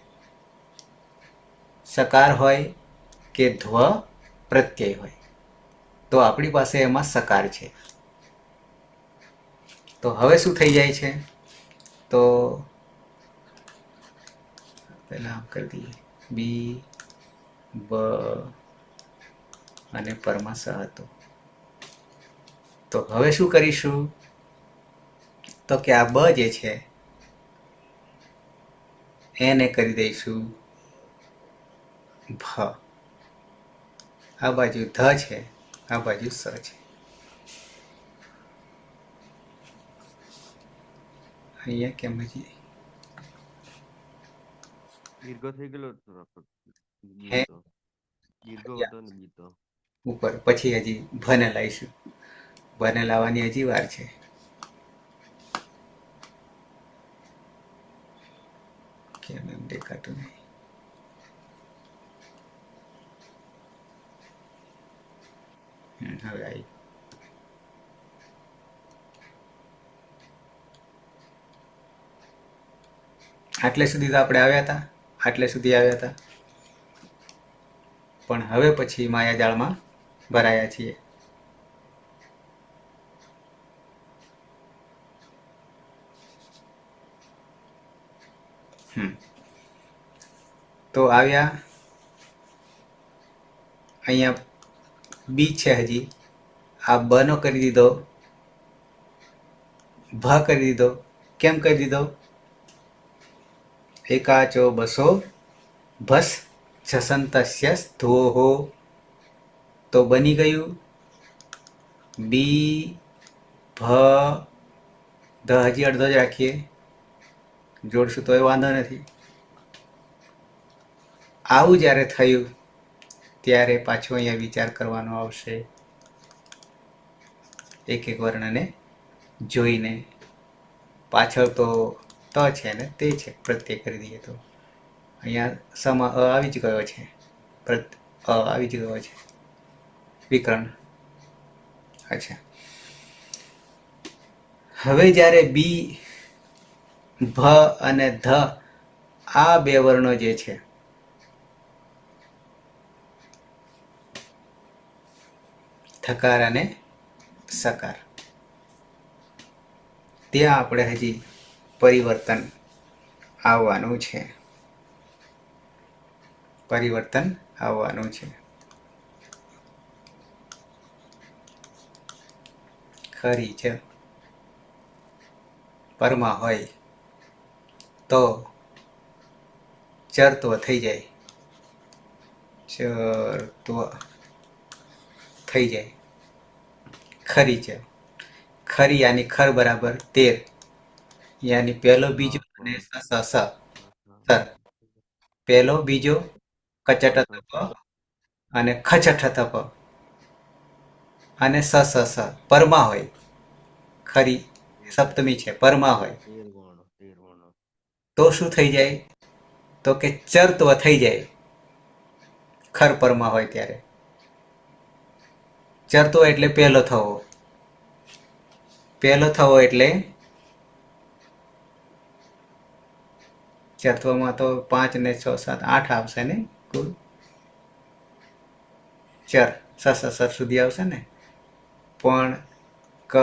સકાર હોય કે ધ્વ પ્રત્યય હોય, તો આપણી પાસે એમાં સકાર છે. તો હવે શું થઈ જાય છે? તો પહેલા આમ કરી દઈએ બી બ અને પરમાં સ હતો. તો હવે શું કરીશું તો કે આ બ જે છે એને કરી દઈશું ભ. આ બાજુ ધ છે, આ બાજુ સ છે. અહીંયા કેમ હજી દીર્ઘ થઈ ગયેલો હે ગીતો દીર્ઘ હતો ને ગીતો ઉપર પછી હજી ભને લાવીશું. ભને લાવવાની હજી વાર છે. કેમ એમ દેખાતું નહીં. હવે આવી. આટલે સુધી તો આપણે આવ્યા હતા, આટલે સુધી આવ્યા હતા, પણ હવે પછી માયાજાળમાં ભરાયા છીએ. તો આવ્યા અહીંયા બી છે, હજી આ બ નો કરી દીધો, ભ કરી દીધો. કેમ કરી દીધો? એકાચો બસો ભસ છસંતસ્ય સ્થોહો. તો બની ગયું બી ભ ધ. હજી અડધો જ રાખીએ, જોડશું તો એ વાંધો નથી. આવું જ્યારે થયું ત્યારે પાછો અહીંયા વિચાર કરવાનો આવશે એક એક વર્ણને જોઈને. પાછળ તો ત છે ને તે છે, પ્રત્યય કરી દઈએ તો અહીંયા સમા અ આવી જ ગયો છે, આવી જ ગયો છે વિકર્ણ. અચ્છા, હવે જ્યારે બી ભ અને ધ આ બે વર્ણો જે છે થકાર અને સકાર, ત્યાં આપણે હજી પરિવર્તન આવવાનું છે. પરિવર્તન આવવાનું છે. ખરી છે પરમાં હોય તો ચરત્વ થઈ જાય, ચરત્વ થઈ જાય. ખરી છે, ખરી યાની ખર બરાબર 13, યાની પહેલો બીજો અને સ સર. પહેલો બીજો કચટ તપ અને ખચઠ તપ અને સ પરમાં હોય. ખરી સપ્તમી છે, પરમાં હોય 13 વર્ણો તો શું થઈ જાય તો કે ચરત્વ થઈ જાય. ખર પરમાં હોય ત્યારે ચરત્વ એટલે પહેલો થવો. પહેલો થવો એટલે ચરત્વમાં તો 5 ને 6 7 8 આવશે ને કુલ. ચર સર સુધી આવશે ને, પણ ક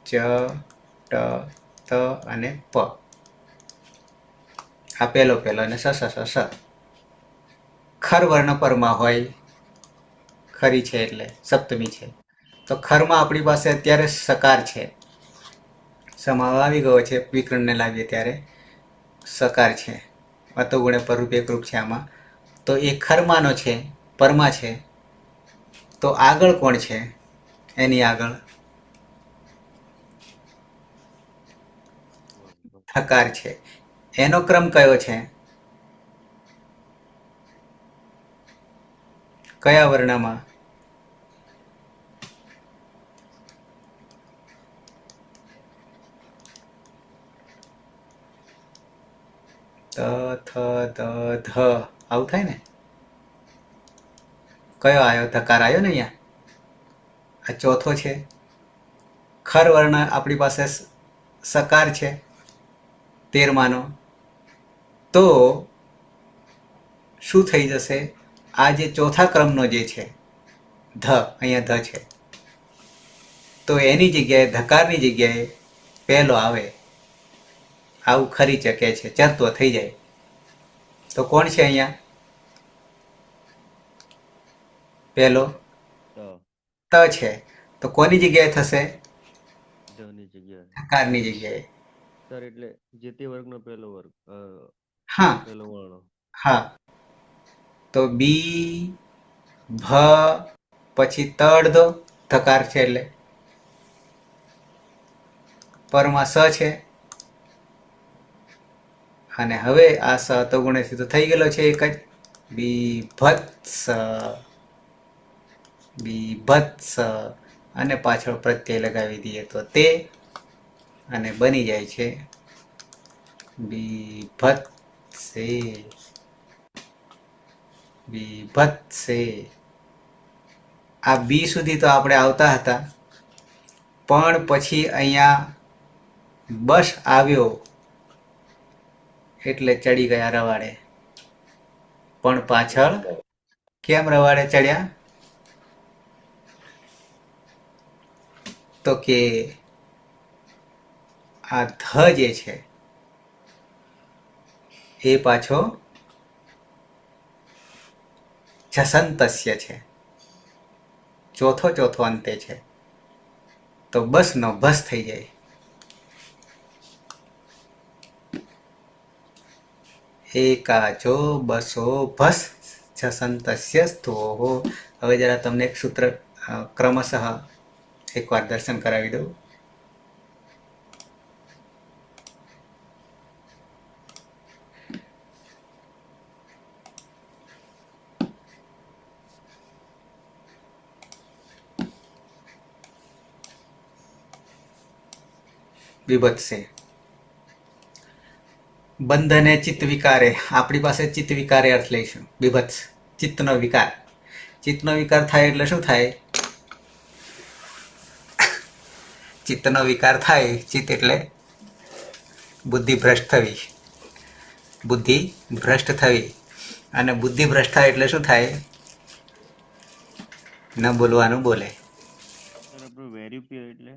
ચ ટ ત અને પ આ પહેલો અને સ. ખર વર્ણ પરમાં હોય, ખરી છે એટલે સપ્તમી છે. તો ખરમાં આપણી પાસે અત્યારે સકાર છે, સમાવ આવી ગયો છે, વિકર્ણને લાવીએ ત્યારે સકાર છે. અતો ગુણે પરરૂપ એકરૂપ છે આમાં. તો એ ખરમાનો છે, પરમાં છે. તો આગળ કોણ છે? એની આગળ થકાર છે. એનો ક્રમ કયો છે? કયા વર્ણમાં? ત થ દ ધ આવું થાય ને. કયો આવ્યો? ધકાર આવ્યો ને અહીંયા. આ ચોથો છે. ખર વર્ણ આપણી પાસે સકાર છે 13માનો. તો શું થઈ જશે? આ જે ચોથા ક્રમનો જે છે ધ, અહીંયા ધ છે, તો એની જગ્યાએ ધકારની જગ્યાએ પહેલો આવે. આવું ખરી ચકે છે, ચરત્વ થઈ જાય. તો કોણ છે અહીંયા પહેલો ત ત છે તો કોની જગ્યાએ થશે ધ ની જગ્યાએ. હકારની જગ્યાએ સર એટલે જે તે વર્ગનો પહેલો વર્ગ હા પહેલો વર્ણ. હા તો બી ભ પછી ત અડધો થકાર છે એટલે પરમાં સ છે અને હવે આ સ તો ગુણેથી તો થઈ ગયેલો છે એક જ બીભત્સ બીભત્સ અને પાછળ પ્રત્યય લગાવી દઈએ તો તે અને બની જાય છે બીભત્સે બીભત્સે. આ બી સુધી તો આપણે આવતા હતા પણ પછી અહીંયા બસ આવ્યો એટલે ચડી ગયા રવાડે. પણ પાછળ કેમ રવાડે ચડ્યા તો કે આ ધ જે છે એ પાછો જસંતસ્ય છે, ચોથો અંતે છે તો બસ નો ભસ થઈ જાય. એકાચો બસો ભસ જસંતસ્ય સ્થોહો. હવે જરા તમને એક સૂત્ર ક્રમશઃ એકવાર દર્શન કરાવી દઉં. વિભત્સે બંધને ચિત્ત વિકારે. આપણી પાસે ચિત્ત વિકારે અર્થ લઈશું. વિભત્સ ચિત્તનો વિકાર. ચિત્તનો વિકાર થાય એટલે શું થાય? ચિત્તનો વિકાર થાય, ચિત્ત એટલે બુદ્ધિ ભ્રષ્ટ થવી. બુદ્ધિ ભ્રષ્ટ થવી અને બુદ્ધિ ભ્રષ્ટ થાય એટલે શું થાય? ન બોલવાનું બોલે. સર આપણું વૈરૂપ્ય એટલે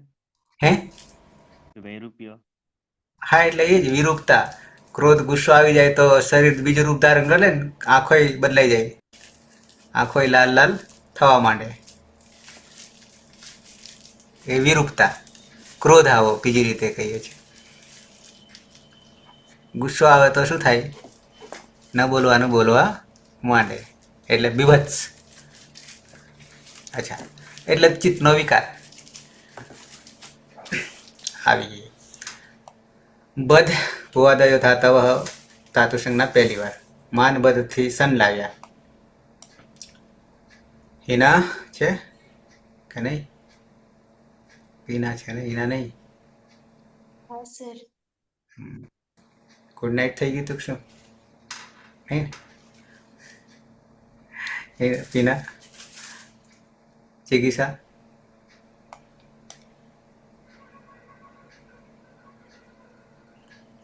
હે વૈરૂપ્ય. હા એટલે એ જ વિરૂપતા. ક્રોધ ગુસ્સો આવી જાય તો શરીર બીજું રૂપ ધારણ કરે ને, આંખોય બદલાઈ જાય, આંખોય લાલ લાલ થવા માંડે, એ વિરૂપતા. ક્રોધ આવો બીજી રીતે કહીએ છીએ. ગુસ્સો આવે તો શું થાય? ન બોલવાનું બોલવા માંડે એટલે બીભત્સ. અચ્છા, એટલે ચિત્તનો વિકાર આવી ગઈ. બધ ભુવાદયો ધાતવ ધાતુ સંજ્ઞા પહેલી વાર. માન બધથી સન લાવ્યા. હિના છે કે નહીં? હિના છે ને? હિના નહીં. હા સર. ગુડ નાઇટ થઈ ગયું તું શું? હે પીના ચિકિત્સા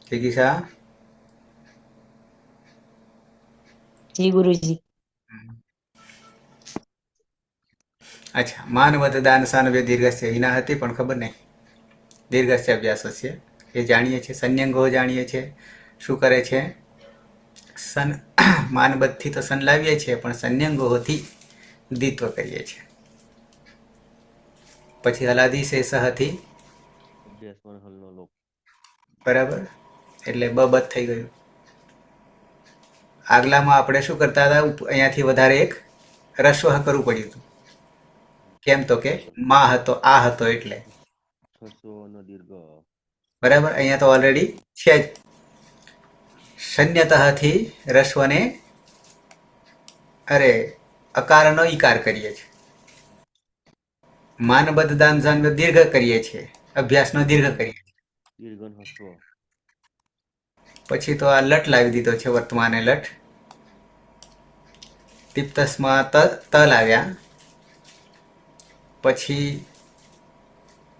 ચિકિત્સા જી ગુરુજી. અચ્છા. માન વધ દાન સાન વે દીર્ઘસ્ય હિના હતી પણ ખબર નહીં. દીર્ઘસ્ય અભ્યાસ હશે એ જાણીએ છીએ. સંયંગો જાણીએ છીએ. શું કરે છે? સન માનબદથી તો સન લાવીએ છીએ પણ સંયંગોથી દ્વિત્વ કરીએ છીએ. પછી હલાદી શેષહથી અભ્યાસમાં હલનો લોક. બરાબર, એટલે બબત થઈ ગયું. આગલામાં આપણે શું કરતા હતા? અહીંયાથી વધારે એક રસ્વ કરવું પડ્યું હતું. કેમ તો કે માં હતો, આ હતો એટલે. છસો નો દીર્ઘ. બરાબર, અહીંયા તો ઓલરેડી છે જ. શન્યતઃથી રસ્વને અરે અકારનો ઈકાર કરીએ છીએ. માનબદ્ધ દાન સાન દીર્ઘ કરીએ છીએ, અભ્યાસનો દીર્ઘ કરીએ છીએ. દીર્ઘન હસ્વ. પછી તો આ લટ લાવી દીધો છે, વર્તમાને લટ. તિપ્તસમાં ત લાવ્યા, પછી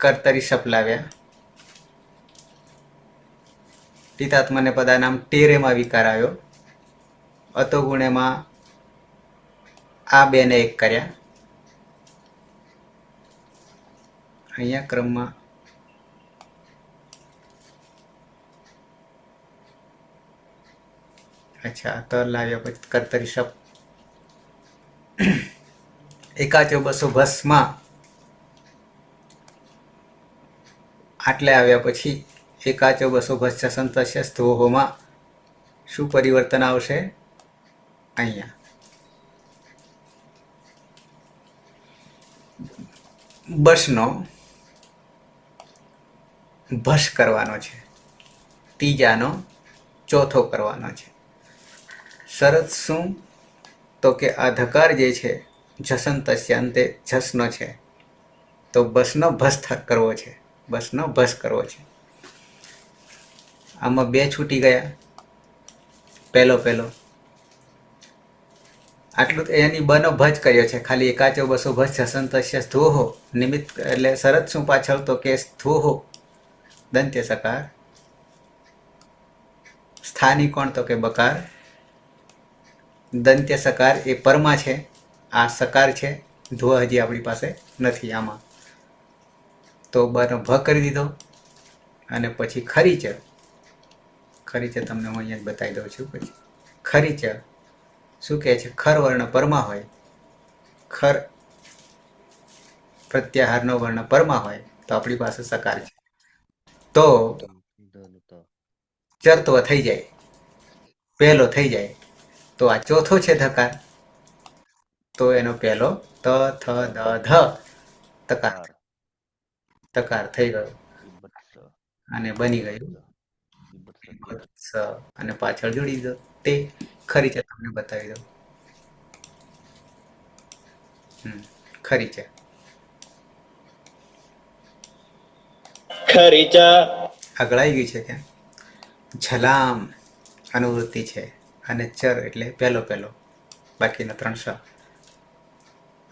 કર્તરી સપ લાવ્યા. તિતાત્મને પદાનામ ટેરેમાં વિકાર આવ્યો. અતોગુણેમાં આ બેને એક કર્યા. અહીંયા ક્રમમાં અચ્છા તર લાવ્યા પછી કર્તરી શપ એકાચો બસો ભસમાં આટલે આવ્યા પછી એકાચો બસો ભસ સંતસ્ય સ્થોહોમાં શું પરિવર્તન આવશે અહીંયા બસનો ભસ કરવાનો છે, ત્રીજાનો ચોથો કરવાનો છે. શરત શું? તો કે આ ધકાર જે છે જસંતસ્ય અંતે જસનો છે, તો બસનો ભસ કરવો છે, બસનો ભસ કરવો છે. આમાં બે છૂટી ગયા, પહેલો આટલું એની બનો ભજ કર્યો છે, ખાલી એકાચો બસો ભજ જસંતસ્ય સ્થોહો નિમિત્ત એટલે શરત શું પાછળ તો કે સ્થોહો દંત્ય સકાર, સ્થાની કોણ તો કે બકાર, દંત્ય સકાર એ પરમાં છે, આ સકાર છે, ધ્વ હજી આપણી પાસે નથી આમાં, તો બનો ભ કરી દીધો. અને પછી ખરીચ તમને હું અહીંયા જ બતાવી દઉં છું. પછી ખરીચ શું કહે છે? ખર વર્ણ પરમાં હોય, ખર પ્રત્યાહારનો વર્ણ પરમાં હોય તો આપણી પાસે સકાર છે, તો ચરત્વ થઈ જાય, પહેલો થઈ જાય. તો આ ચોથો છે ધકાર, તો એનો પહેલો ત થ દ ધ તકાર થઈ ગયો અને બની ગયું સ અને પાછળ જોડી દીધો. તે ખરી છે, તમને બતાવી દઉં. ખરી છે. ખરીચ આગળ આવી ગયું છે કે ઝલામ અનુવૃત્તિ છે અને ચર એટલે પહેલો બાકીના 300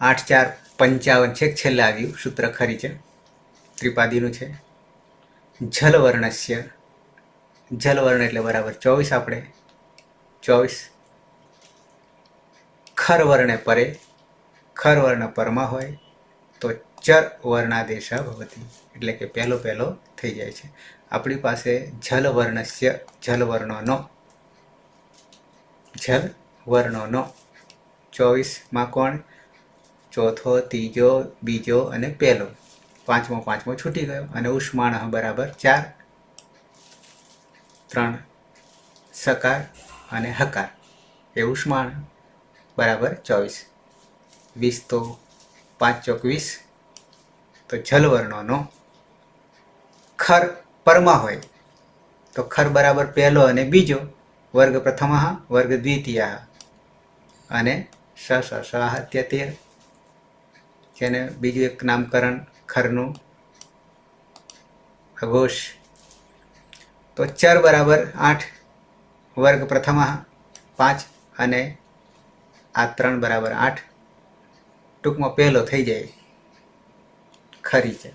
8 4 55 છેક છેલ્લે આવ્યું સૂત્ર ખરી છે, ત્રિપાદીનું છે. જલવર્ણસ્ય, જલવર્ણ એટલે બરાબર 24 આપણે 24. ખર વર્ણે પરે, ખર વર્ણ પરમાં હોય તો ચર વર્ણાદેશ ભવતી એટલે કે પહેલો થઈ જાય છે. આપણી પાસે જલવર્ણસ્ય જલવર્ણોનો 24માં કોણ? ચોથો, ત્રીજો, બીજો અને પહેલો, પાંચમો છૂટી ગયો. અને ઉષ્માણ બરાબર 4, 3 સકાર અને હકાર એ ઉષ્માણ બરાબર 24. 20 તો 5 ચોક 20, તો જલવર્ણોનો ખર પરમાં હોય તો ખર બરાબર પહેલો અને બીજો, વર્ગ પ્રથમ વર્ગ દ્વિતીય અને સાહત્ય જેને બીજું એક નામકરણ ખરનું અઘોષ. તો ચર બરાબર 8, વર્ગ પ્રથમ 5 અને આ 3 બરાબર 8. ટૂંકમાં પહેલો થઈ જાય ખરી છે.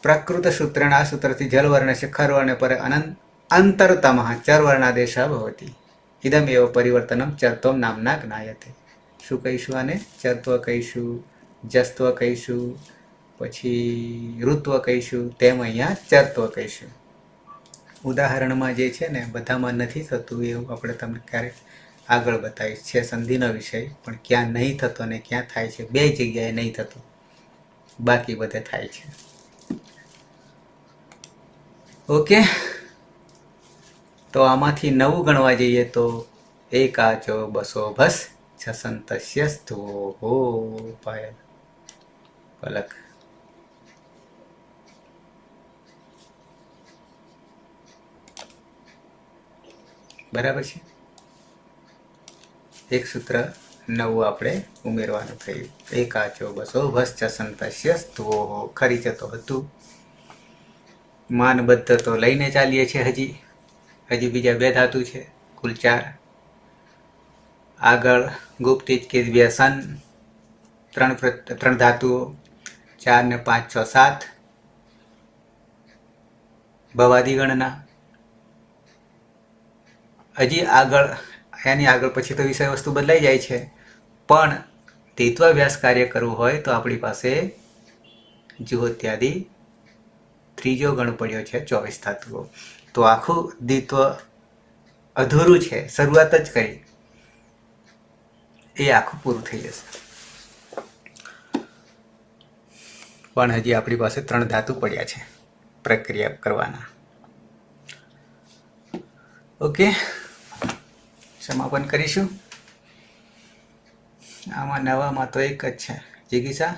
પ્રકૃત સૂત્રના સૂત્રથી જલવર્ણ છે ખરવર્ણ પર અંતરતમ ચરવર્ણાદેશ ભવતી ઇદમ એવ પરિવર્તનમ ચરત્વમ નામના જ્ઞાયતે. શું કહીશું આને? ચરત્વ કહીશું, જસ્ત્વ કહીશું, પછી ઋત્વ કહીશું, તેમ અહીંયા ચરત્વ કહીશું. ઉદાહરણમાં જે છે ને બધામાં નથી થતું એવું આપણે તમને ક્યારેક આગળ બતાવીશ. છે સંધિનો વિષય, પણ ક્યાં નહીં થતો ને ક્યાં થાય છે, બે જગ્યાએ નહીં થતો, બાકી બધે થાય છે. ઓકે, તો આમાંથી નવું ગણવા જઈએ તો એકાચો બસો ભસ છસંતસ્ય સ્થોહો પાયલ પલક. બરાબર છે. એક સૂત્ર નવું આપણે ઉમેરવાનું થયું. એકાચો બસો ભસ છસંતસ્ય સ્થોહો. ખરી જતો હતું. માનબદ્ધ તો લઈને ચાલીએ છીએ, હજી બીજા 2 ધાતુ છે, કુલ 4. આગળ ગુપ્તિજ કે વ્યસન 3 ધાતુઓ, 4 ને 5 6 7. ભવાદી ગણના. હજી આગળ એની આગળ પછી તો વિષય વસ્તુ બદલાઈ જાય છે, પણ દ્વિત્વાભ્યાસ કાર્ય કરવું હોય તો આપણી પાસે જુહોત્યાદિ ત્રીજો ગણ પડ્યો છે 24 ધાતુઓ. તો આખું દ્વિત્વ અધૂરું છે, શરૂઆત જ કરી, એ આખું પૂરું થઈ જશે. પણ હજી આપણી પાસે 3 ધાતુ પડ્યા છે પ્રક્રિયા કરવાના. ઓકે, સમાપન કરીશું. આમાં નવામાં તો એક જ છે. જિગીસા,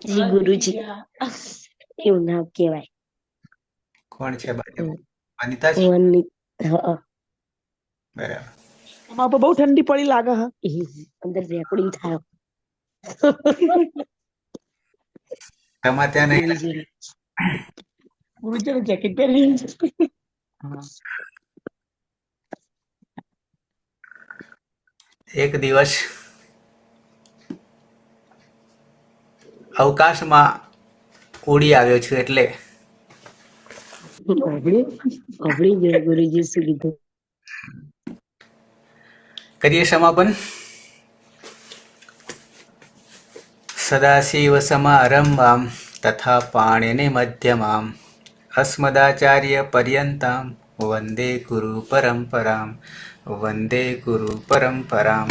જી ગુરુજી એવું ના કહેવાય. કોણ છે બાજુ? અનિતા છે. વનની હા બરાબર. આમાં તો બહુ ઠંડી પડી લાગે હા. અંદર રેકોર્ડિંગ થાય. તમારે ત્યાં નહીં. ગુરુજી ગુરુજી જેકેટ પહેરી એક દિવસ અવકાશમાં ઉડી આવ્યો છું એટલે અભળી ગયા ગુરુજી શું કીધું. કરીએ સમાપન. સદાશિવ સમારંભામ તથા પાણિનિ મધ્યમામ અસ્મદાચાર્ય પર્યંતામ વંદે ગુરુ પરંપરામ વંદે ગુરુ પરંપરામ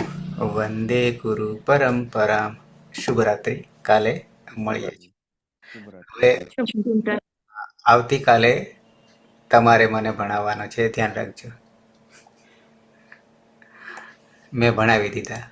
વંદે ગુરુ પરંપરામ. શુભરાત્રિ. કાલે મળીએ છીએ. શુભરાત્રિ. હવે આવતીકાલે તમારે મને ભણાવવાનો છે, ધ્યાન રાખજો. મેં ભણાવી દીધા.